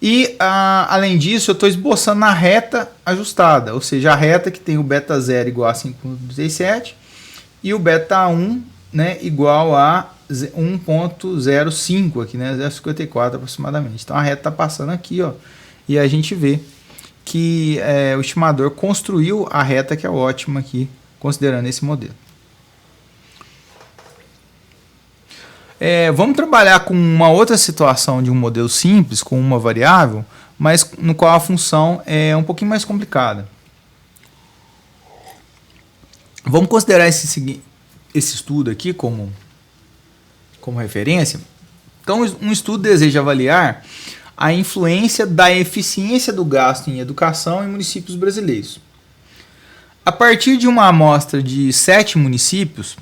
E, além disso, eu estou esboçando a reta ajustada, ou seja, a reta que tem o beta 0 igual a 5,37 e o beta 1 né, igual a 1,05 aqui, né, 0,54 aproximadamente. Então a reta está passando aqui, ó, e a gente vê que o estimador construiu a reta que é ótima aqui, considerando esse modelo. Vamos trabalhar com uma outra situação de um modelo simples, com uma variável, mas no qual a função é um pouquinho mais complicada. Vamos considerar esse estudo aqui como referência. Então, um estudo deseja avaliar a influência da eficiência do gasto em educação em municípios brasileiros. A partir de uma amostra de 7 municípios,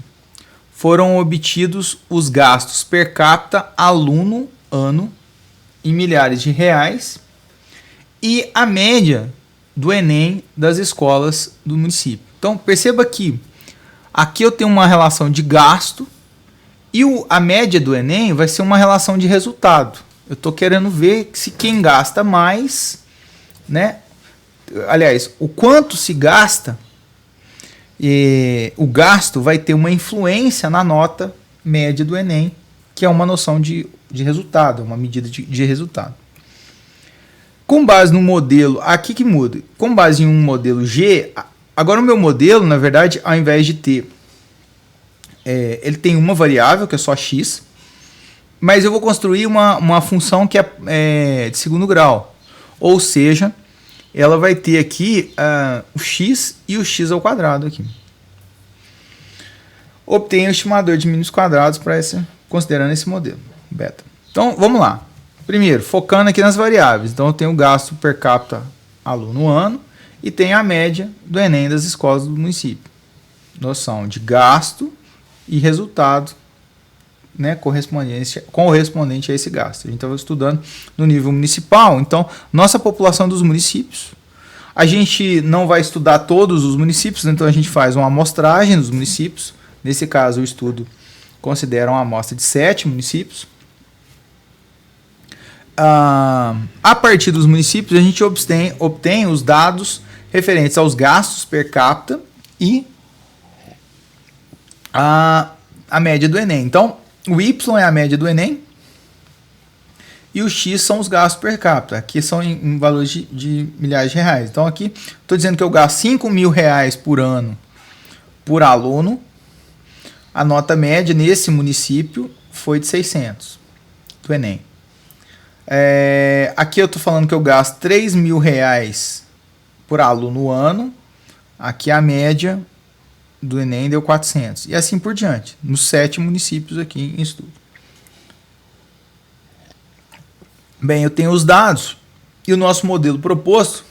foram obtidos os gastos per capita aluno ano em milhares de reais e a média do Enem das escolas do município. Então perceba que aqui eu tenho uma relação de gasto e a média do Enem vai ser uma relação de resultado. Eu estou querendo ver se quem gasta mais, né? Aliás, o quanto se gasta. O gasto vai ter uma influência na nota média do Enem, que é uma noção de resultado, uma medida de resultado. Com base no modelo, aqui que muda, com base em um modelo G, agora o meu modelo, na verdade, ao invés de ter, ele tem uma variável, que é só x, mas eu vou construir uma função que é de segundo grau, ou seja, ela vai ter aqui o x e o x ao quadrado aqui. Obtenha o estimador de mínimos quadrados considerando esse modelo beta. Então, vamos lá. Primeiro, focando aqui nas variáveis. Então, eu tenho o gasto per capita aluno ano e tenho a média do Enem das escolas do município. Noção de gasto e resultado, né, correspondente a esse gasto. A gente estava estudando no nível municipal, então nossa população dos municípios, a gente não vai estudar todos os municípios, então a gente faz uma amostragem dos municípios. Nesse caso o estudo considera uma amostra de 7 municípios. A partir dos municípios a gente obtém os dados referentes aos gastos per capita e a média do Enem. Então o Y é a média do Enem e o X são os gastos per capita. Aqui são em valores de milhares de reais. Então aqui estou dizendo que eu gasto 5 mil reais por ano por aluno. A nota média nesse município foi de 600 do Enem. Aqui eu estou falando que eu gasto 3 mil reais por aluno ano. Aqui a média do Enem deu 400. E assim por diante, nos 7 municípios aqui em estudo. Bem, eu tenho os dados e o nosso modelo proposto,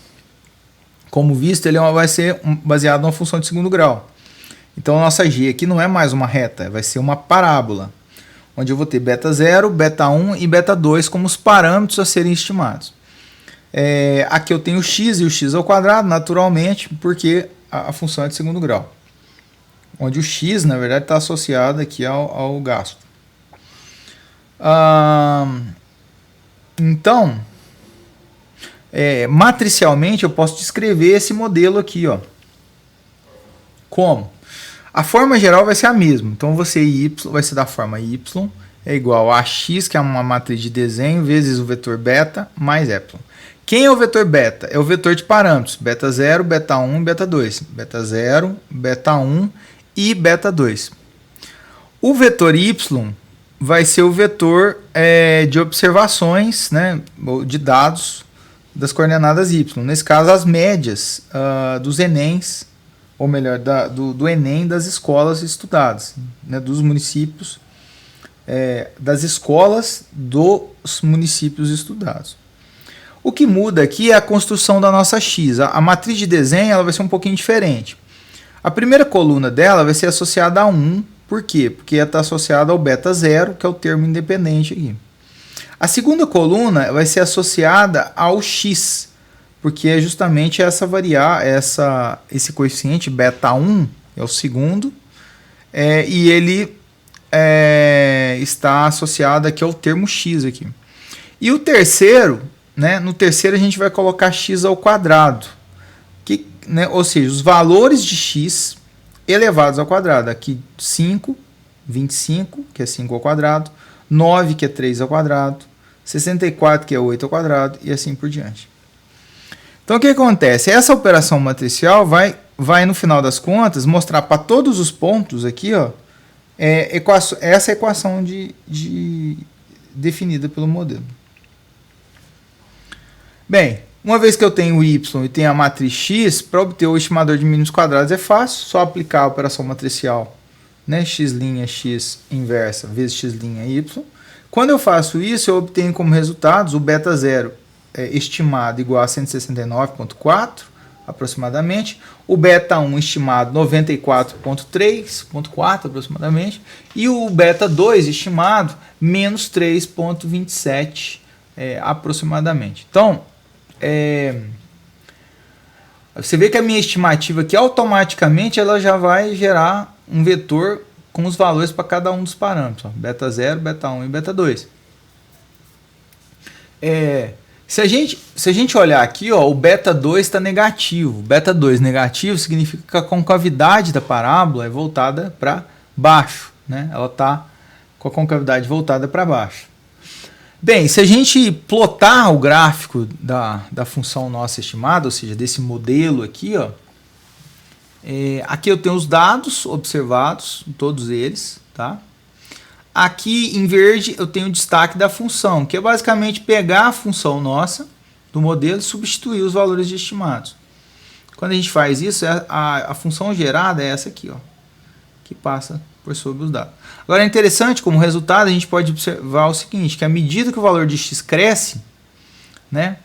como visto, ele vai ser baseado numa função de segundo grau. Então a nossa G aqui não é mais uma reta, vai ser uma parábola, onde eu vou ter beta 0, beta 1 e beta 2 como os parâmetros a serem estimados. Aqui eu tenho o x e o x ao quadrado, naturalmente, porque a função é de segundo grau. Onde o x, na verdade, está associado aqui ao gasto. Então, matricialmente, eu posso descrever esse modelo aqui. Ó. Como? A forma geral vai ser a mesma. Então, y vai ser da forma y é igual a x, que é uma matriz de desenho, vezes o vetor beta, mais epsilon. Quem é o vetor beta? É o vetor de parâmetros. Beta 0, beta 1 e beta 2. Beta 0, beta 1 e beta 2. O vetor y vai ser o vetor de observações, né, de dados das coordenadas y. Nesse caso, as médias dos Enems, ou melhor, do Enem das escolas estudadas, né, dos municípios, das escolas dos municípios estudados. O que muda aqui é a construção da nossa X. A matriz de desenho ela vai ser um pouquinho diferente. A primeira coluna dela vai ser associada a 1. Por quê? Porque ela está associada ao beta 0, que é o termo independente aqui. A segunda coluna vai ser associada ao X, porque é justamente esse coeficiente beta 1, é o segundo, e ele está associado aqui ao termo X aqui. E o terceiro, né, no terceiro a gente vai colocar x ao quadrado, né, ou seja, os valores de x elevados ao quadrado. Aqui 5 25, que é 5 ao quadrado, 9, que é 3 ao quadrado, 64, que é 8 ao quadrado, e assim por diante. Então, o que acontece? Essa operação matricial vai no final das contas, mostrar para todos os pontos aqui, ó, essa equação definida pelo modelo. Bem, uma vez que eu tenho y e tenho a matriz x, para obter o estimador de mínimos quadrados é fácil, só aplicar a operação matricial, né, x' x inversa vezes x' y. Quando eu faço isso, eu obtenho como resultados o beta 0 estimado igual a 169,4 aproximadamente, o beta 1 estimado 94,3,4 aproximadamente, e o beta 2 estimado menos 3,27 aproximadamente. Então, você vê que a minha estimativa aqui automaticamente ela já vai gerar um vetor com os valores para cada um dos parâmetros, ó, beta 0, beta 1 e beta 2. Se a gente olhar aqui, ó, o beta 2 está negativo. Beta 2 negativo significa que a concavidade da parábola é voltada para baixo, né? Ela está com a concavidade voltada para baixo. Bem, se a gente plotar o gráfico da função nossa estimada, ou seja, desse modelo aqui, ó, aqui eu tenho os dados observados, todos eles, tá? Aqui em verde eu tenho o destaque da função, que é basicamente pegar a função nossa do modelo e substituir os valores estimados. Quando a gente faz isso, a função gerada é essa aqui, ó, que passa por sobre os dados. Agora é interessante, como resultado, a gente pode observar o seguinte, que à medida que o valor de x cresce, né,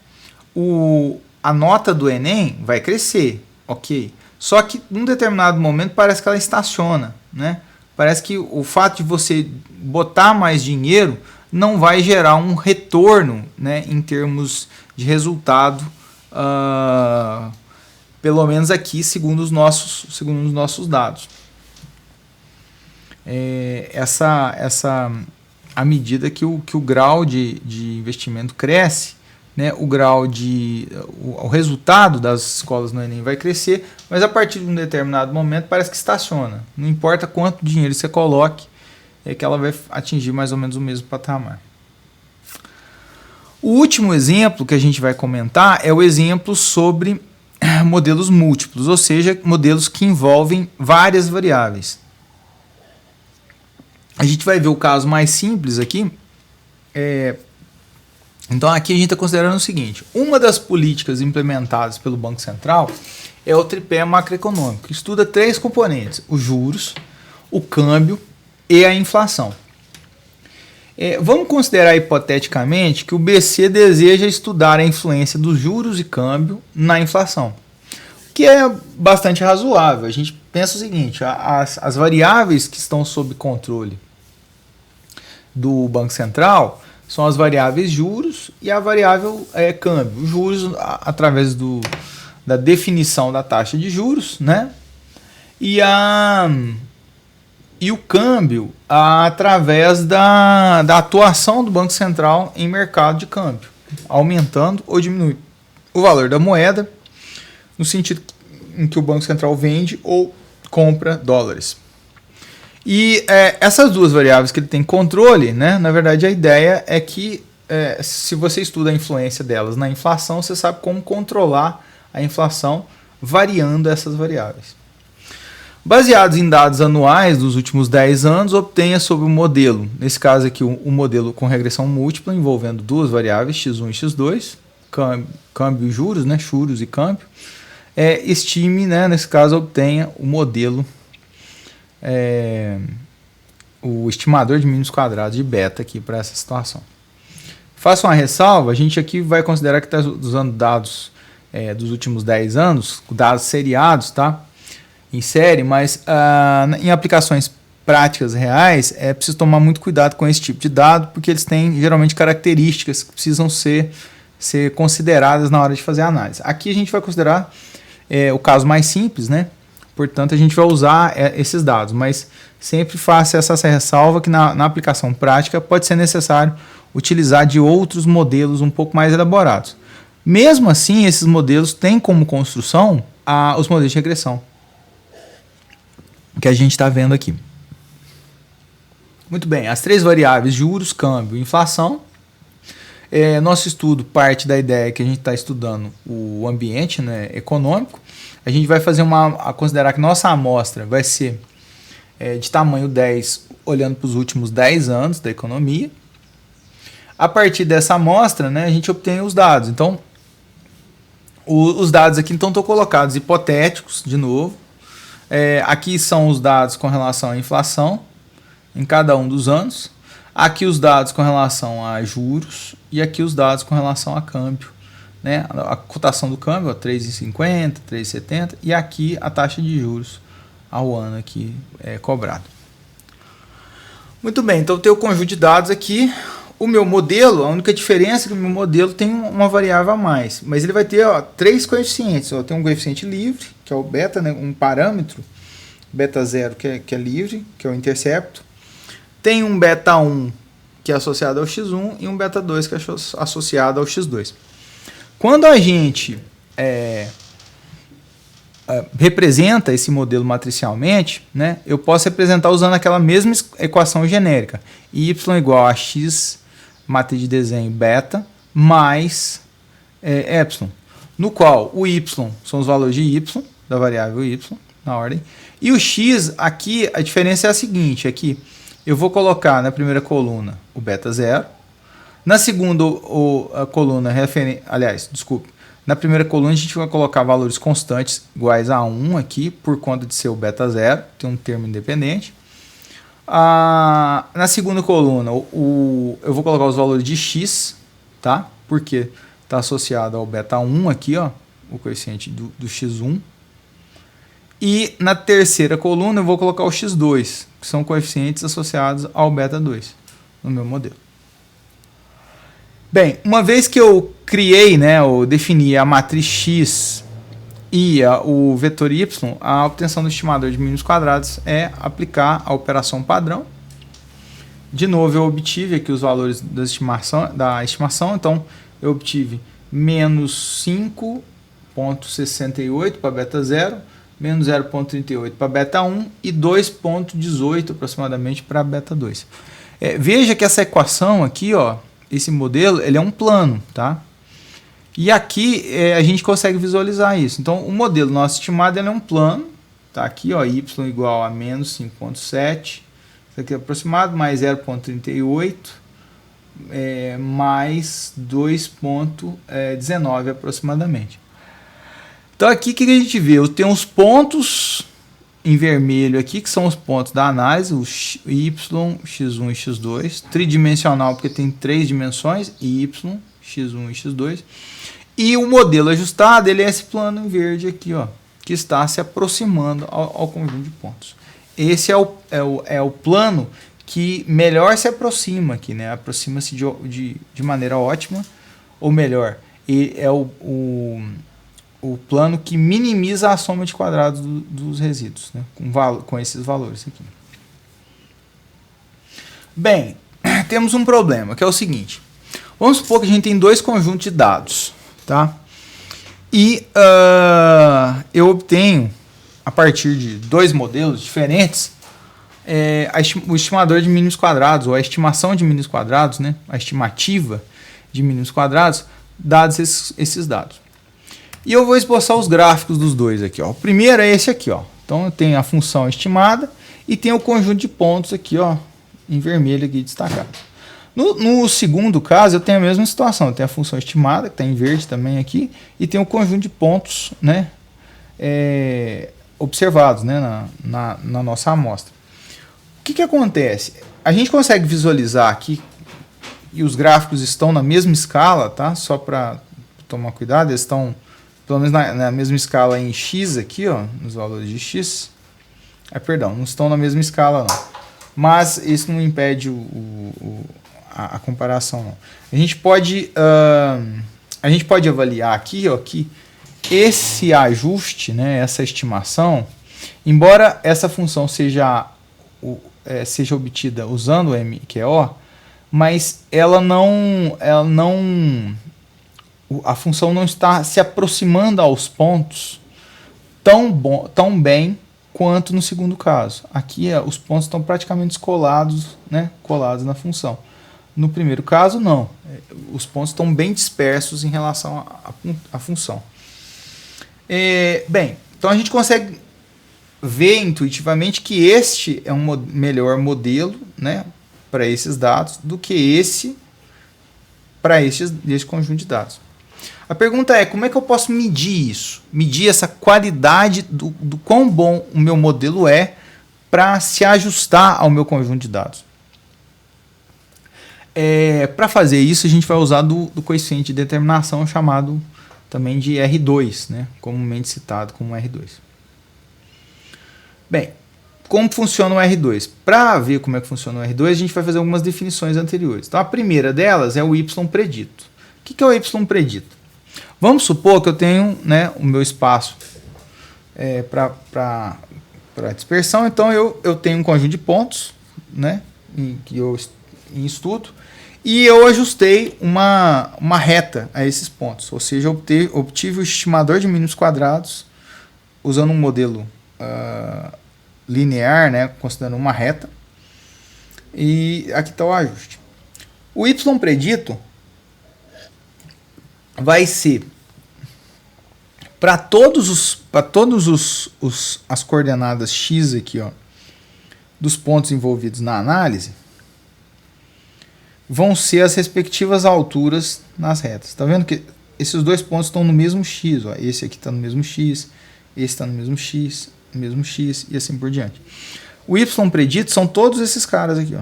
a nota do Enem vai crescer, ok? Só que num determinado momento parece que ela estaciona, né? Parece que o fato de você botar mais dinheiro não vai gerar um retorno, né, em termos de resultado, pelo menos aqui, segundo os nossos dados. À medida que o grau de investimento cresce, né, o resultado das escolas no Enem vai crescer, mas a partir de um determinado momento parece que estaciona. Não importa quanto dinheiro você coloque, que ela vai atingir mais ou menos o mesmo patamar. O último exemplo que a gente vai comentar é o exemplo sobre modelos múltiplos, ou seja, modelos que envolvem várias variáveis. A gente vai ver o caso mais simples aqui. Então aqui a gente está considerando o seguinte: uma das políticas implementadas pelo Banco Central é o tripé macroeconômico, que estuda 3 componentes: os juros, o câmbio e a inflação. Vamos considerar hipoteticamente que o BC deseja estudar a influência dos juros e câmbio na inflação, que é bastante razoável. A gente pensa o seguinte: as variáveis que estão sob controle do Banco Central são as variáveis juros e a variável câmbio. Os juros através da definição da taxa de juros, né? E o câmbio através da atuação do Banco Central em mercado de câmbio, aumentando ou diminuindo o valor da moeda, no sentido em que o Banco Central vende ou compra dólares. E essas duas variáveis que ele tem controle, né, na verdade a ideia é que se você estuda a influência delas na inflação, você sabe como controlar a inflação variando essas variáveis. Baseados em dados anuais dos últimos 10 anos, obtenha sobre o modelo, nesse caso aqui o modelo com regressão múltipla envolvendo duas variáveis, x1 e x2, câmbio e juros, né, juros e câmbio, estime, né, nesse caso obtenha o modelo, o estimador de mínimos quadrados de beta aqui para essa situação. Faça uma ressalva, a gente aqui vai considerar que está usando dados dos últimos 10 anos, dados seriados, tá? Em série, mas em aplicações práticas reais é preciso tomar muito cuidado com esse tipo de dado, porque eles têm geralmente características que precisam ser consideradas na hora de fazer a análise. Aqui a gente vai considerar o caso mais simples, né? Portanto, a gente vai usar esses dados, mas sempre faça essa ressalva que na aplicação prática pode ser necessário utilizar de outros modelos um pouco mais elaborados. Mesmo assim, esses modelos têm como construção os modelos de regressão, que a gente está vendo aqui. Muito bem, as três variáveis, juros, câmbio e inflação. Nosso estudo parte da ideia que a gente está estudando o ambiente, né, econômico. A gente vai fazer a considerar que nossa amostra vai ser de tamanho 10, olhando para os últimos 10 anos da economia. A partir dessa amostra, né, a gente obtém os dados. Então, os dados aqui então estão colocados hipotéticos, de novo. Aqui são os dados com relação à inflação em cada um dos anos. Aqui os dados com relação a juros e aqui os dados com relação a câmbio, né? A cotação do câmbio, 3,50, 3,70 e aqui a taxa de juros ao ano aqui cobrado. Muito bem, então eu tenho o conjunto de dados aqui. O meu modelo, a única diferença é que o meu modelo tem uma variável a mais, mas ele vai ter três coeficientes. Tem um coeficiente livre, que é o beta, né? Um parâmetro, beta 0 que é livre, que é o intercepto. Tem um beta 1 que é associado ao x1 e um beta 2 que é associado ao x2. Quando a gente representa esse modelo matricialmente, né, eu posso representar usando aquela mesma equação genérica. Y igual a x, matriz de desenho beta, mais epsilon, no qual o y são os valores de y, da variável y, na ordem, e o x, aqui a diferença é a seguinte, aqui eu vou colocar na primeira coluna o beta 0, na segunda coluna, na primeira coluna a gente vai colocar valores constantes iguais a 1 aqui, por conta de ser o beta 0, tem um termo independente. Na segunda coluna eu vou colocar os valores de x, tá? Porque está associado ao beta 1 aqui, ó, o coeficiente do x1. E na terceira coluna eu vou colocar o x2, que são coeficientes associados ao beta 2 no meu modelo. Bem, uma vez que eu criei, né, eu defini a matriz x e o vetor y, a obtenção do estimador de mínimos quadrados é aplicar a operação padrão. De novo, eu obtive aqui os valores da estimação, então eu obtive menos 5,68 para beta 0, menos 0,38 para beta 1 e 2,18 aproximadamente para beta 2. Veja que essa equação aqui, ó, esse modelo, ele é um plano, tá? E aqui a gente consegue visualizar isso. Então, o modelo nosso estimado ele é um plano, tá? Aqui, ó, y igual a menos 5,7, isso aqui é aproximado, mais 0,38, mais 2,19 aproximadamente. Então, aqui o que a gente vê? Eu tenho os pontos em vermelho aqui, que são os pontos da análise, o y, x1 e x2, tridimensional porque tem três dimensões, y, x1 e x2, e o modelo ajustado, ele é esse plano em verde aqui, ó, que está se aproximando ao conjunto de pontos. Esse é o plano que melhor se aproxima aqui, né? Aproxima-se de maneira ótima, ou melhor, é o plano que minimiza a soma de quadrados dos resíduos, né, com esses valores aqui. Bem, temos um problema, que é o seguinte. Vamos supor que a gente tem dois conjuntos de dados, tá? E eu obtenho, a partir de dois modelos diferentes, o estimador de mínimos quadrados, ou a estimação de mínimos quadrados, né, a estimativa de mínimos quadrados, dados esses dados. E eu vou esboçar os gráficos dos dois aqui, ó. O primeiro é esse aqui, ó. Então eu tenho a função estimada e tem o conjunto de pontos aqui, ó, em vermelho aqui destacado. No segundo caso eu tenho a mesma situação, eu tenho a função estimada, que está em verde também aqui, e tem o conjunto de pontos, né, observados, né, na nossa amostra. O que acontece? A gente consegue visualizar aqui, e os gráficos estão na mesma escala, tá? Só para tomar cuidado, eles estão pelo menos na mesma escala em x aqui, ó, nos valores de x. Perdão, não estão na mesma escala não. Mas isso não impede a comparação não. A gente pode avaliar aqui, ó, que esse ajuste, né, essa estimação, embora essa função seja obtida usando o MQO, mas a função não está se aproximando aos pontos tão bem quanto no segundo caso. Aqui os pontos estão praticamente descolados, né, colados na função. No primeiro caso, não. Os pontos estão bem dispersos em relação à função. Bem, então a gente consegue ver intuitivamente que este é um melhor modelo, né, para esses dados do que esse para esse conjunto de dados. A pergunta é, como é que eu posso medir isso? Medir essa qualidade do quão bom o meu modelo é para se ajustar ao meu conjunto de dados. Para fazer isso, a gente vai usar do coeficiente de determinação chamado também de R2, né? Comumente citado como R2. Bem, como funciona o R2? Para ver como é que funciona o R2, a gente vai fazer algumas definições anteriores. Então, a primeira delas é o Y predito. O que é o Y predito? Vamos supor que eu tenho, né, o meu espaço para dispersão, então eu tenho um conjunto de pontos, né, que eu estudo, e eu ajustei uma reta a esses pontos, ou seja, eu obtive o estimador de mínimos quadrados usando um modelo linear, né, considerando uma reta, e aqui está o ajuste. O Y predito vai ser para todos as coordenadas x aqui, ó, dos pontos envolvidos na análise, vão ser as respectivas alturas nas retas. Está vendo que esses dois pontos estão no mesmo x, ó. Esse aqui está no mesmo x, esse está no mesmo x e assim por diante. O Y predito são todos esses caras aqui, ó.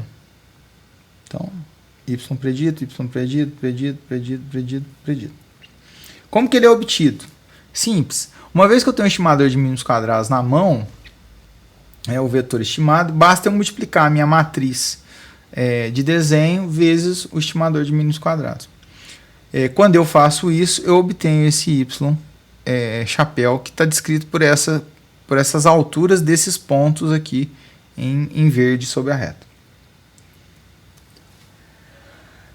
Então, Y predito. Como que ele é obtido? Simples. Uma vez que eu tenho um estimador de mínimos quadrados na mão, o vetor estimado, basta eu multiplicar a minha matriz de desenho vezes o estimador de mínimos quadrados. Quando eu faço isso, eu obtenho esse Y chapéu que está descrito por essas alturas desses pontos aqui em verde sobre a reta.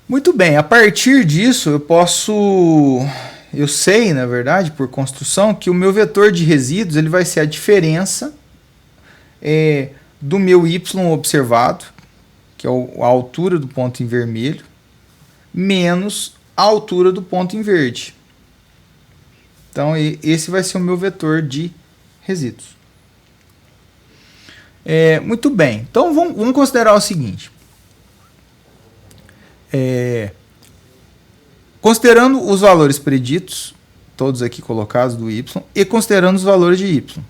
Muito bem, a partir disso eu sei, na verdade, por construção, que o meu vetor de resíduos ele vai ser a diferença do meu Y observado, que é a altura do ponto em vermelho, menos a altura do ponto em verde. Então, esse vai ser o meu vetor de resíduos. Muito bem, então vamos considerar o seguinte. Considerando os valores preditos, todos aqui colocados do Y, e considerando os valores de Y.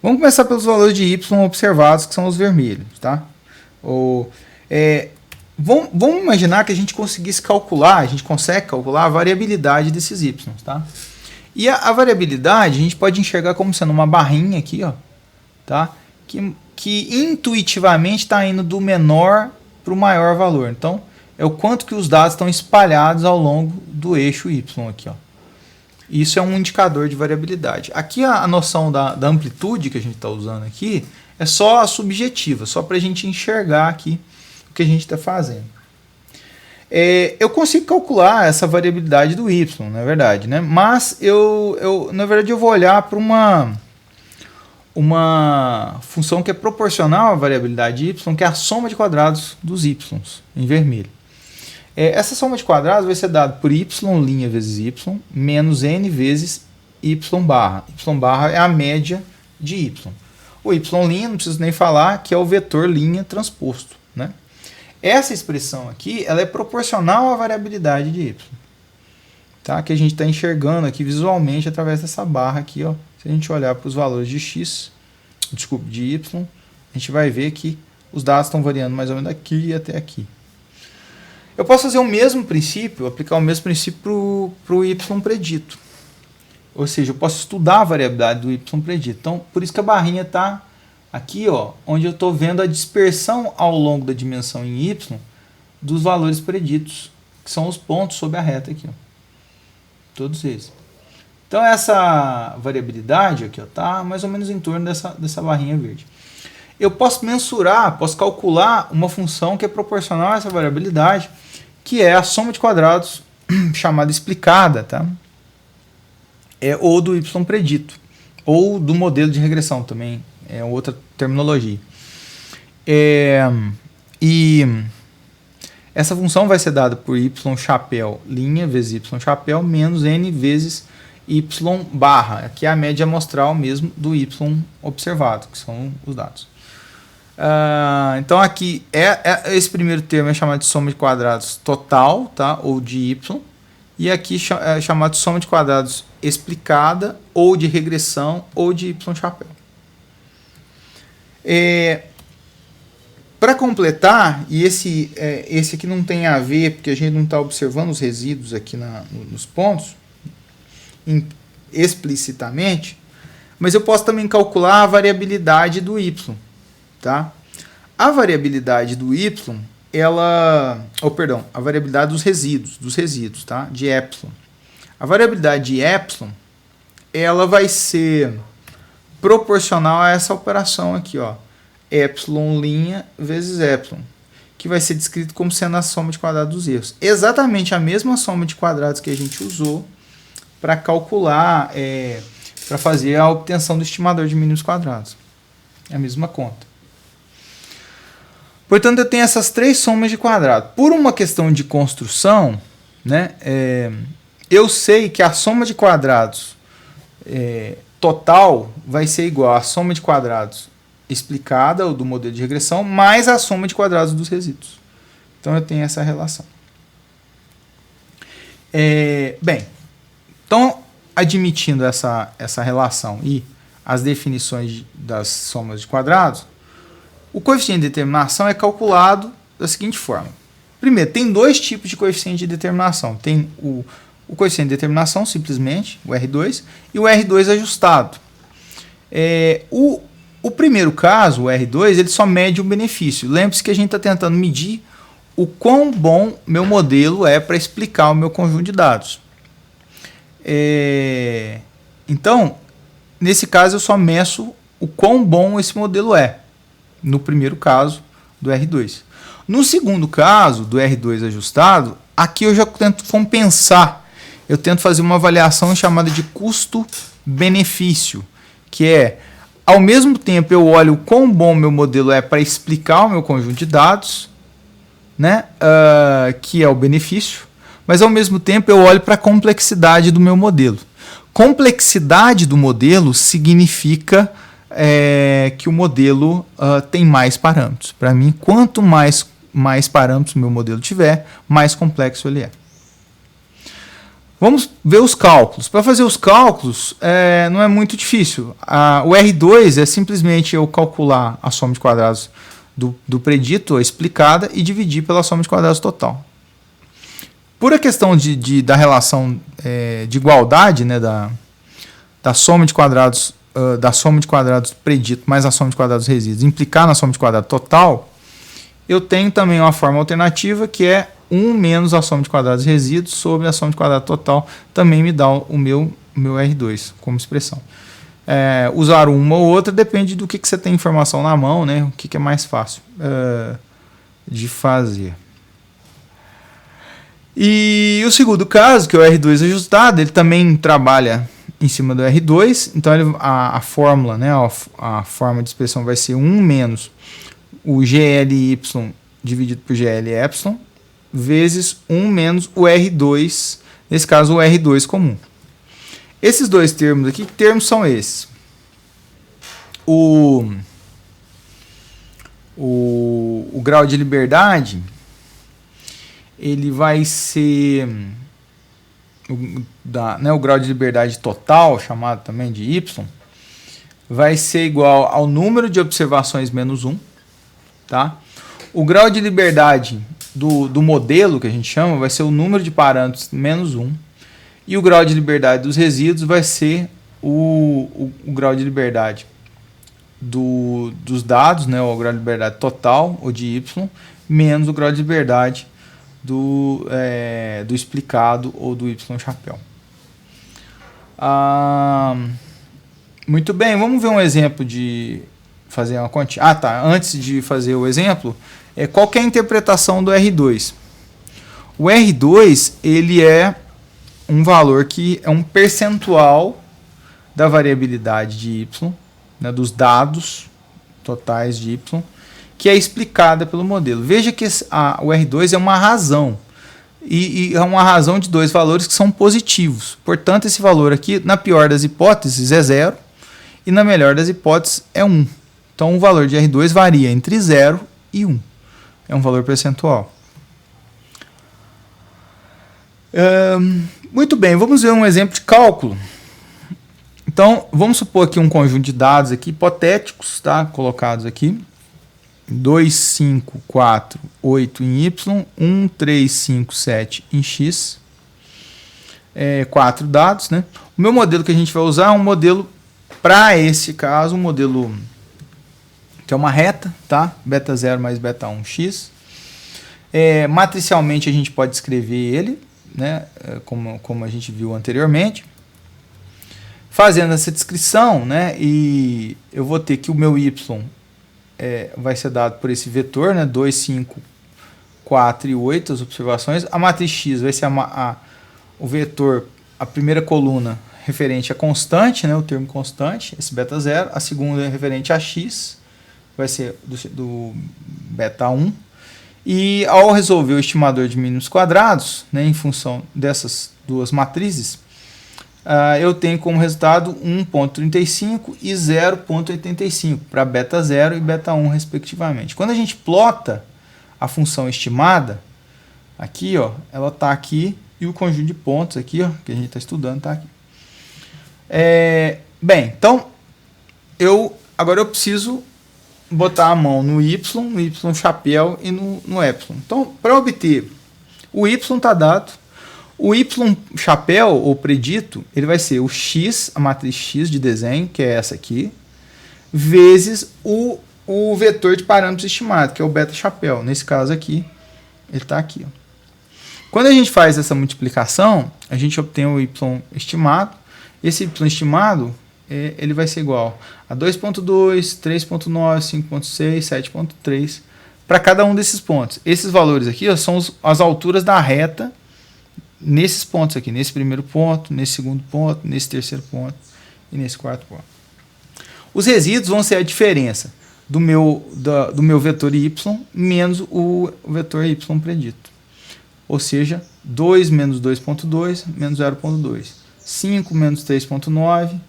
Vamos começar pelos valores de Y observados, que são os vermelhos. Tá? Vamos imaginar que a gente consegue calcular a variabilidade desses Y. Tá? E a variabilidade a gente pode enxergar como sendo uma barrinha aqui, ó, tá? que intuitivamente está indo do menor para o maior valor. Então, é o quanto que os dados estão espalhados ao longo do eixo Y aqui, ó. Isso é um indicador de variabilidade. Aqui a noção da amplitude que a gente está usando aqui é só a subjetiva, só para a gente enxergar aqui o que a gente está fazendo. Eu consigo calcular essa variabilidade do Y, na verdade, né? Mas na verdade eu vou olhar para uma função que é proporcional à variabilidade de Y, que é a soma de quadrados dos Y, em vermelho. Essa soma de quadrados vai ser dada por y' vezes y menos n vezes y barra. Y barra é a média de y. O y' não preciso nem falar que é o vetor linha transposto. Né? Essa expressão aqui ela é proporcional à variabilidade de y. Tá? Que a gente está enxergando aqui visualmente através dessa barra aqui. Ó. Se a gente olhar para os valores de de y, a gente vai ver que os dados estão variando mais ou menos daqui até aqui. Eu posso fazer o mesmo princípio, aplicar o mesmo princípio para o y predito. Ou seja, eu posso estudar a variabilidade do y predito. Então, por isso que a barrinha está aqui, ó, onde eu estou vendo a dispersão ao longo da dimensão em y dos valores preditos, que são os pontos sobre a reta aqui. Ó. Todos eles. Então, essa variabilidade aqui está mais ou menos em torno dessa barrinha verde. Eu posso mensurar, posso calcular uma função que é proporcional a essa variabilidade, que é a soma de quadrados chamada explicada, tá? Ou do y predito, ou do modelo de regressão também, É outra terminologia. E essa função vai ser dada por y chapéu linha vezes y chapéu menos n vezes y barra. Aqui é a média amostral mesmo do y observado, que são os dados. Então aqui esse primeiro termo é chamado de soma de quadrados total, tá? Ou de y. E aqui é chamado de soma de quadrados explicada, ou de regressão, ou de y chapéu. Para completar, e esse aqui não tem a ver, porque a gente não está observando os resíduos aqui nos pontos, explicitamente, mas eu posso também calcular a variabilidade do y. Tá? A variabilidade do y, a variabilidade dos resíduos, tá? De epsilon. A variabilidade de epsilon, ela vai ser proporcional a essa operação aqui, ó, epsilon' vezes epsilon, que vai ser descrito como sendo a soma de quadrados dos erros. Exatamente a mesma soma de quadrados que a gente usou para calcular, para fazer a obtenção do estimador de mínimos quadrados. É a mesma conta. Portanto, eu tenho essas três somas de quadrado. Por uma questão de construção, né, eu sei que a soma de quadrados total vai ser igual à soma de quadrados explicada, ou do modelo de regressão, mais a soma de quadrados dos resíduos. Então, eu tenho essa relação. Bem, então, admitindo essa relação e as definições das somas de quadrados, o coeficiente de determinação é calculado da seguinte forma. Primeiro, tem dois tipos de coeficiente de determinação. Tem o coeficiente de determinação, simplesmente, o R2, e o R2 ajustado. O primeiro caso, o R2, ele só mede o benefício. Lembre-se que a gente está tentando medir o quão bom meu modelo é para explicar o meu conjunto de dados. Então, nesse caso, eu só meço o quão bom esse modelo é. No primeiro caso do R2. No segundo caso, do R2 ajustado, aqui eu já tento compensar. Eu tento fazer uma avaliação chamada de custo-benefício, que é, ao mesmo tempo eu olho o quão bom meu modelo é para explicar o meu conjunto de dados, né, que é o benefício, mas ao mesmo tempo eu olho para a complexidade do meu modelo. Complexidade do modelo significa que o modelo tem mais parâmetros. Para mim, quanto mais parâmetros o meu modelo tiver, mais complexo ele é. Vamos ver os cálculos. Para fazer os cálculos, não é muito difícil. O R2 é simplesmente eu calcular a soma de quadrados do predito, a explicada, e dividir pela soma de quadrados total. Por a questão da relação de igualdade, né, da soma de quadrados predito mais a soma de quadrados resíduos, implicar na soma de quadrado total, eu tenho também uma forma alternativa que é 1 menos a soma de quadrados resíduos sobre a soma de quadrado total, também me dá o meu R2 como expressão. Usar uma ou outra depende do que você tem informação na mão, né? O que é mais fácil de fazer. E o segundo caso, que é o R2 ajustado, ele também trabalha em cima do R2, então a fórmula, né, a forma de expressão vai ser 1 menos o GLY dividido por GL epsilon vezes 1 menos o R2, nesse caso o R2 comum. Esses dois termos aqui, que termos são esses? O grau de liberdade, ele vai ser o grau de liberdade total, chamado também de Y, vai ser igual ao número de observações menos 1. Tá? O grau de liberdade do modelo, que a gente chama, vai ser o número de parâmetros menos 1. E o grau de liberdade dos resíduos vai ser o grau de liberdade dos dados, né, o grau de liberdade total, ou de Y, menos o grau de liberdade do explicado ou do Y chapéu. Muito bem, vamos ver um exemplo de fazer uma continha. Antes de fazer o exemplo, qual que é a interpretação do R2? O R2, ele é um valor que é um percentual da variabilidade de Y, né, dos dados totais de y, que é explicada pelo modelo. Veja que o R2 é uma razão, e é uma razão de dois valores que são positivos. Portanto, esse valor aqui, na pior das hipóteses, é 0, e na melhor das hipóteses é 1. Então, o valor de R2 varia entre 0 e 1. É um valor percentual. Muito bem, vamos ver um exemplo de cálculo. Então, vamos supor aqui um conjunto de dados aqui, hipotéticos, tá? Colocados aqui. 2, 5, 4, 8 em Y, 1, 3, 5, 7 em X. 4 dados, né? O meu modelo que a gente vai usar é um modelo, para esse caso, um modelo que é uma reta, tá? Beta 0 mais beta 1 X. Matricialmente a gente pode escrever ele, né? Como a gente viu anteriormente. Fazendo essa descrição, né? E eu vou ter que o meu Y vai ser dado por esse vetor, né? 2, 5, 4 e 8, as observações. A matriz X vai ser o vetor, a primeira coluna referente a constante, né? O termo constante, esse beta 0. A segunda é referente a X, vai ser do beta 1. E ao resolver o estimador de mínimos quadrados, né, em função dessas duas matrizes, eu tenho como resultado 1,35 e 0,85 para beta 0 e beta 1 respectivamente. Quando a gente plota a função estimada, aqui, ó, ela está aqui, e o conjunto de pontos aqui, ó, que a gente está estudando, está aqui. Bem, então, agora eu preciso botar a mão no Y chapéu e no Epsilon. Então, para obter o Y está dado, o Y chapéu, ou predito, ele vai ser o X, a matriz X de desenho, que é essa aqui, vezes o vetor de parâmetros estimado, que é o beta chapéu. Nesse caso aqui, ele está aqui. Ó. Quando a gente faz essa multiplicação, a gente obtém o Y estimado. Esse Y estimado, ele vai ser igual a 2,2, 3,9, 5,6, 7,3 para cada um desses pontos. Esses valores aqui, ó, são as alturas da reta nesses pontos aqui, nesse primeiro ponto, nesse segundo ponto, nesse terceiro ponto e nesse quarto ponto. Os resíduos vão ser a diferença do meu vetor y menos o vetor y predito. Ou seja, 2 menos 2,2 menos 0,2. 5 menos 3,9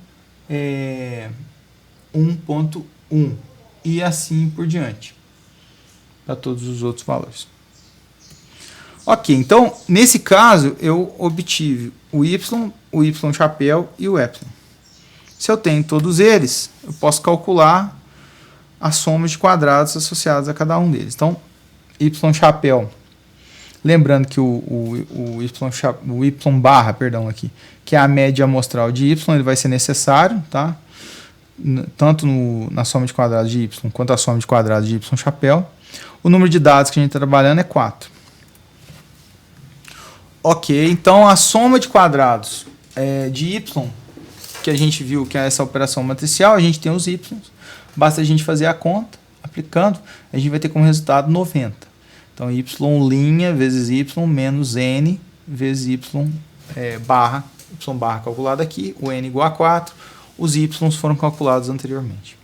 1,1 e assim por diante, para todos os outros valores. Ok, então, nesse caso, eu obtive o Y chapéu e o Epsilon. Se eu tenho todos eles, eu posso calcular a soma de quadrados associados a cada um deles. Então, Y chapéu, lembrando que o Y barra, perdão, aqui, que é a média amostral de Y, ele vai ser necessário, tá? Tanto na soma de quadrados de Y quanto a soma de quadrados de Y chapéu. O número de dados que a gente está trabalhando é 4. Ok, então a soma de quadrados de y, que a gente viu que é essa operação matricial, a gente tem os y, basta a gente fazer a conta, aplicando, a gente vai ter como resultado 90. Então, y' vezes y menos n vezes y barra calculado aqui, o n igual a 4, os y foram calculados anteriormente.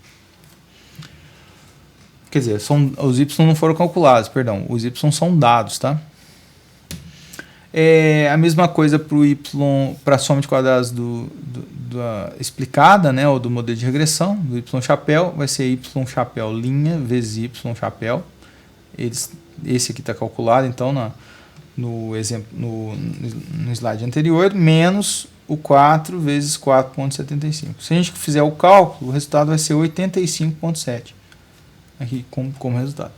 Quer dizer, os y não foram calculados, perdão, os y são dados, tá? A mesma coisa para a soma de quadrados explicada, né, ou do modelo de regressão, do y chapéu, vai ser y chapéu linha vezes y chapéu. Esse aqui está calculado, então, no slide anterior, menos o 4 vezes 4,75. Se a gente fizer o cálculo, o resultado vai ser 85,7 aqui como resultado.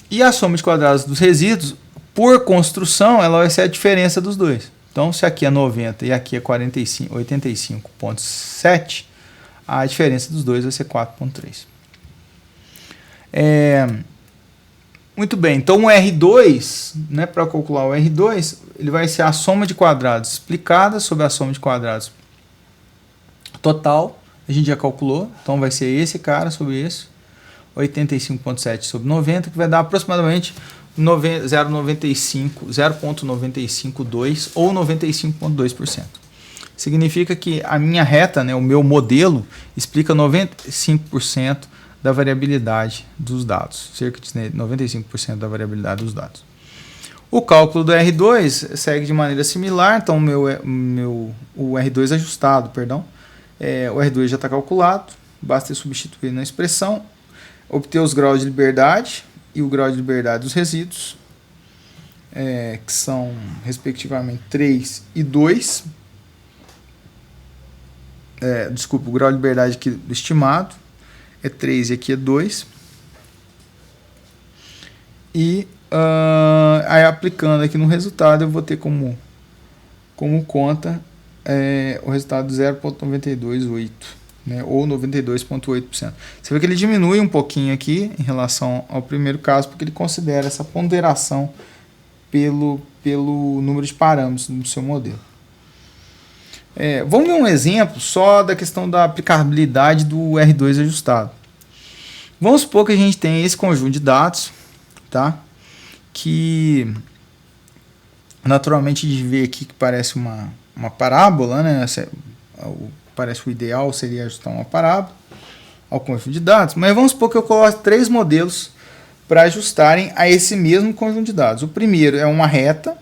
E a soma de quadrados dos resíduos, por construção, ela vai ser a diferença dos dois. Então, se aqui é 90 e aqui é 85,7, a diferença dos dois vai ser 4,3. Muito bem, então o R2, né, para calcular o R2, ele vai ser a soma de quadrados explicada sobre a soma de quadrados total. A gente já calculou, então vai ser esse cara sobre esse. 85,7 sobre 90, que vai dar aproximadamente 0,952 ou 95,2%. significa que a minha reta, né, o meu modelo, explica 95% da variabilidade dos dados, cerca de 95% da variabilidade dos dados. O cálculo do R2 segue de maneira similar, então o R2 ajustado, perdão, o R2 já está calculado, basta substituir na expressão, obter os graus de liberdade e o grau de liberdade dos resíduos, que são respectivamente 3 e 2. Desculpa, o grau de liberdade aqui estimado é 3 e aqui é 2. E aí aplicando aqui no resultado eu vou ter como conta o resultado 0,928, né, ou 92,8%. Você vê que ele diminui um pouquinho aqui em relação ao primeiro caso, porque ele considera essa ponderação pelo número de parâmetros do seu modelo. Vamos ver um exemplo só da questão da aplicabilidade do R2 ajustado. Vamos supor que a gente tem esse conjunto de dados, tá? Que naturalmente a gente vê aqui que parece uma parábola, né? Parece o ideal seria ajustar uma parábola ao conjunto de dados, mas vamos supor que eu coloque 3 modelos para ajustarem a esse mesmo conjunto de dados. O primeiro é uma reta,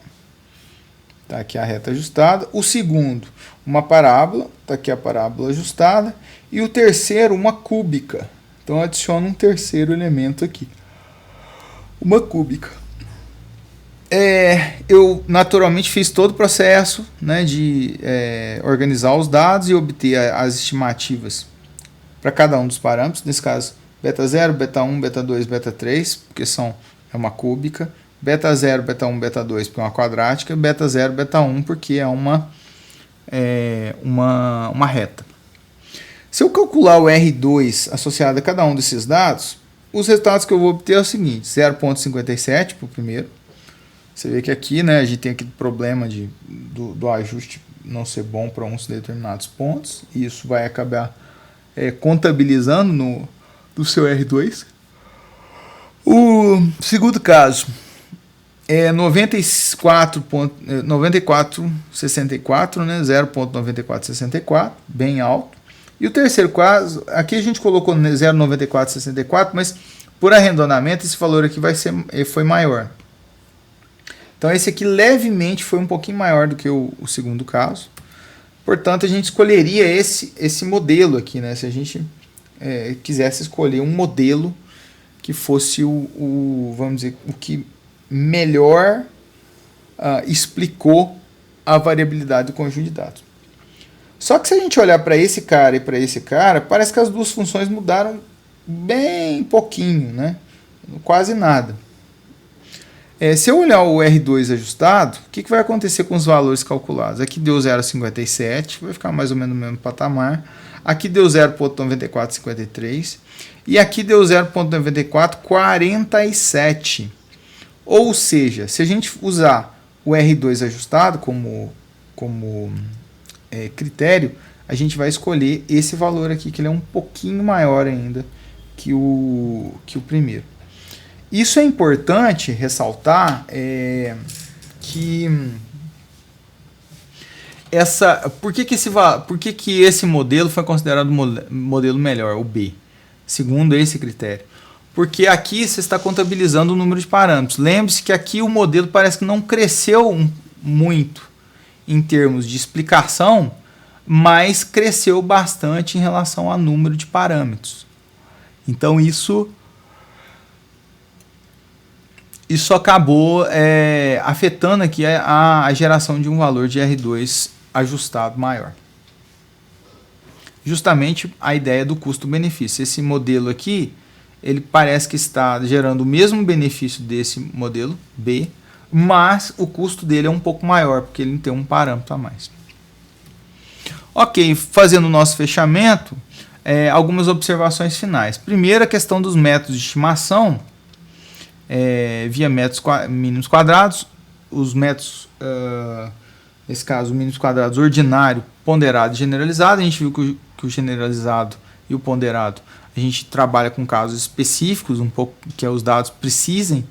tá aqui a reta ajustada. O segundo, uma parábola, tá aqui a parábola ajustada. E o terceiro, uma cúbica. Então eu adiciono um terceiro elemento aqui, uma cúbica. Eu naturalmente fiz todo o processo, né, de organizar os dados e obter as estimativas para cada um dos parâmetros. Nesse caso, beta 0, beta 1, beta 2, beta 3, porque é uma cúbica. Beta 0, beta 1, beta 2, porque é uma quadrática. Beta 0, beta 1, porque é uma reta. Se eu calcular o R2 associado a cada um desses dados, os resultados que eu vou obter é o seguinte: 0,57 para o primeiro. Você vê que aqui, né, a gente tem aquele problema do ajuste não ser bom para uns determinados pontos. E isso vai acabar contabilizando no seu R2. O segundo caso é 94,64, né, 0,9464, bem alto. E o terceiro caso, aqui a gente colocou 0,9464, mas por arredondamento esse valor aqui foi maior. Então esse aqui levemente foi um pouquinho maior do que o segundo caso. Portanto, a gente escolheria esse modelo aqui, né? Se a gente quisesse escolher um modelo que fosse vamos dizer, o que melhor explicou a variabilidade do conjunto de dados. Só que se a gente olhar para esse cara e para esse cara, parece que as duas funções mudaram bem pouquinho, né? Quase nada. Se eu olhar o R2 ajustado, o que vai acontecer com os valores calculados? Aqui deu 0,57, vai ficar mais ou menos no mesmo patamar. Aqui deu 0,9453 e aqui deu 0,9447. Ou seja, se a gente usar o R2 ajustado como critério, a gente vai escolher esse valor aqui, que ele é um pouquinho maior ainda que o primeiro. Isso é importante ressaltar, por que esse modelo foi considerado o modelo melhor, o B, segundo esse critério? Porque aqui você está contabilizando o número de parâmetros. Lembre-se que aqui o modelo parece que não cresceu muito em termos de explicação, mas cresceu bastante em relação ao número de parâmetros. Então isso acabou afetando aqui a geração de um valor de R2 ajustado maior. Justamente a ideia do custo-benefício. Esse modelo aqui, ele parece que está gerando o mesmo benefício desse modelo B, mas o custo dele é um pouco maior, porque ele tem um parâmetro a mais. Ok, fazendo o nosso fechamento, algumas observações finais. Primeiro, a questão dos métodos de estimação, via métodos mínimos quadrados. Os métodos, nesse caso, mínimos quadrados ordinário, ponderado e generalizado. A gente viu que o generalizado e o ponderado, a gente trabalha com casos específicos, um pouco que os dados precisem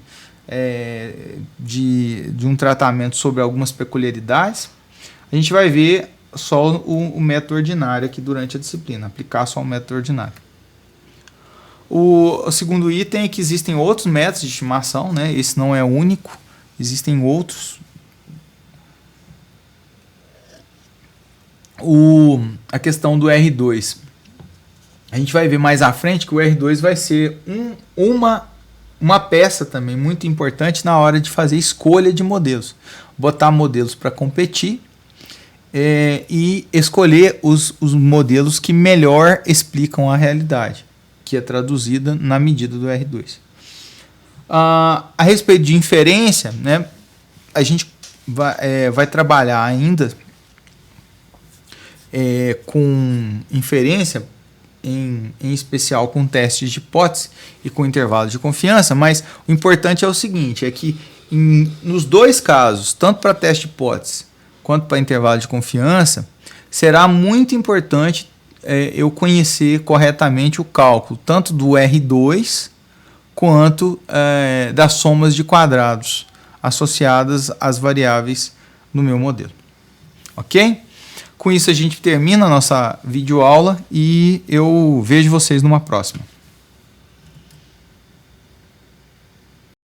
de um tratamento sobre algumas peculiaridades. A gente vai ver só o método ordinário aqui durante a disciplina, aplicar só o método ordinário. O segundo item é que existem outros métodos de estimação, né? Esse não é o único, existem outros. A questão do R2. A gente vai ver mais à frente que o R2 vai ser uma peça também muito importante na hora de fazer escolha de modelos. Botar modelos para competir e escolher os modelos que melhor explicam a realidade, que é traduzida na medida do R2. A respeito de inferência, né, a gente vai trabalhar ainda com inferência, em especial com testes de hipótese e com intervalo de confiança, mas o importante é o seguinte, é que nos dois casos, tanto para teste de hipótese quanto para intervalo de confiança, será muito importante eu conhecer corretamente o cálculo, tanto do R2 quanto das somas de quadrados associadas às variáveis no meu modelo. Ok? Com isso a gente termina a nossa videoaula e eu vejo vocês numa próxima.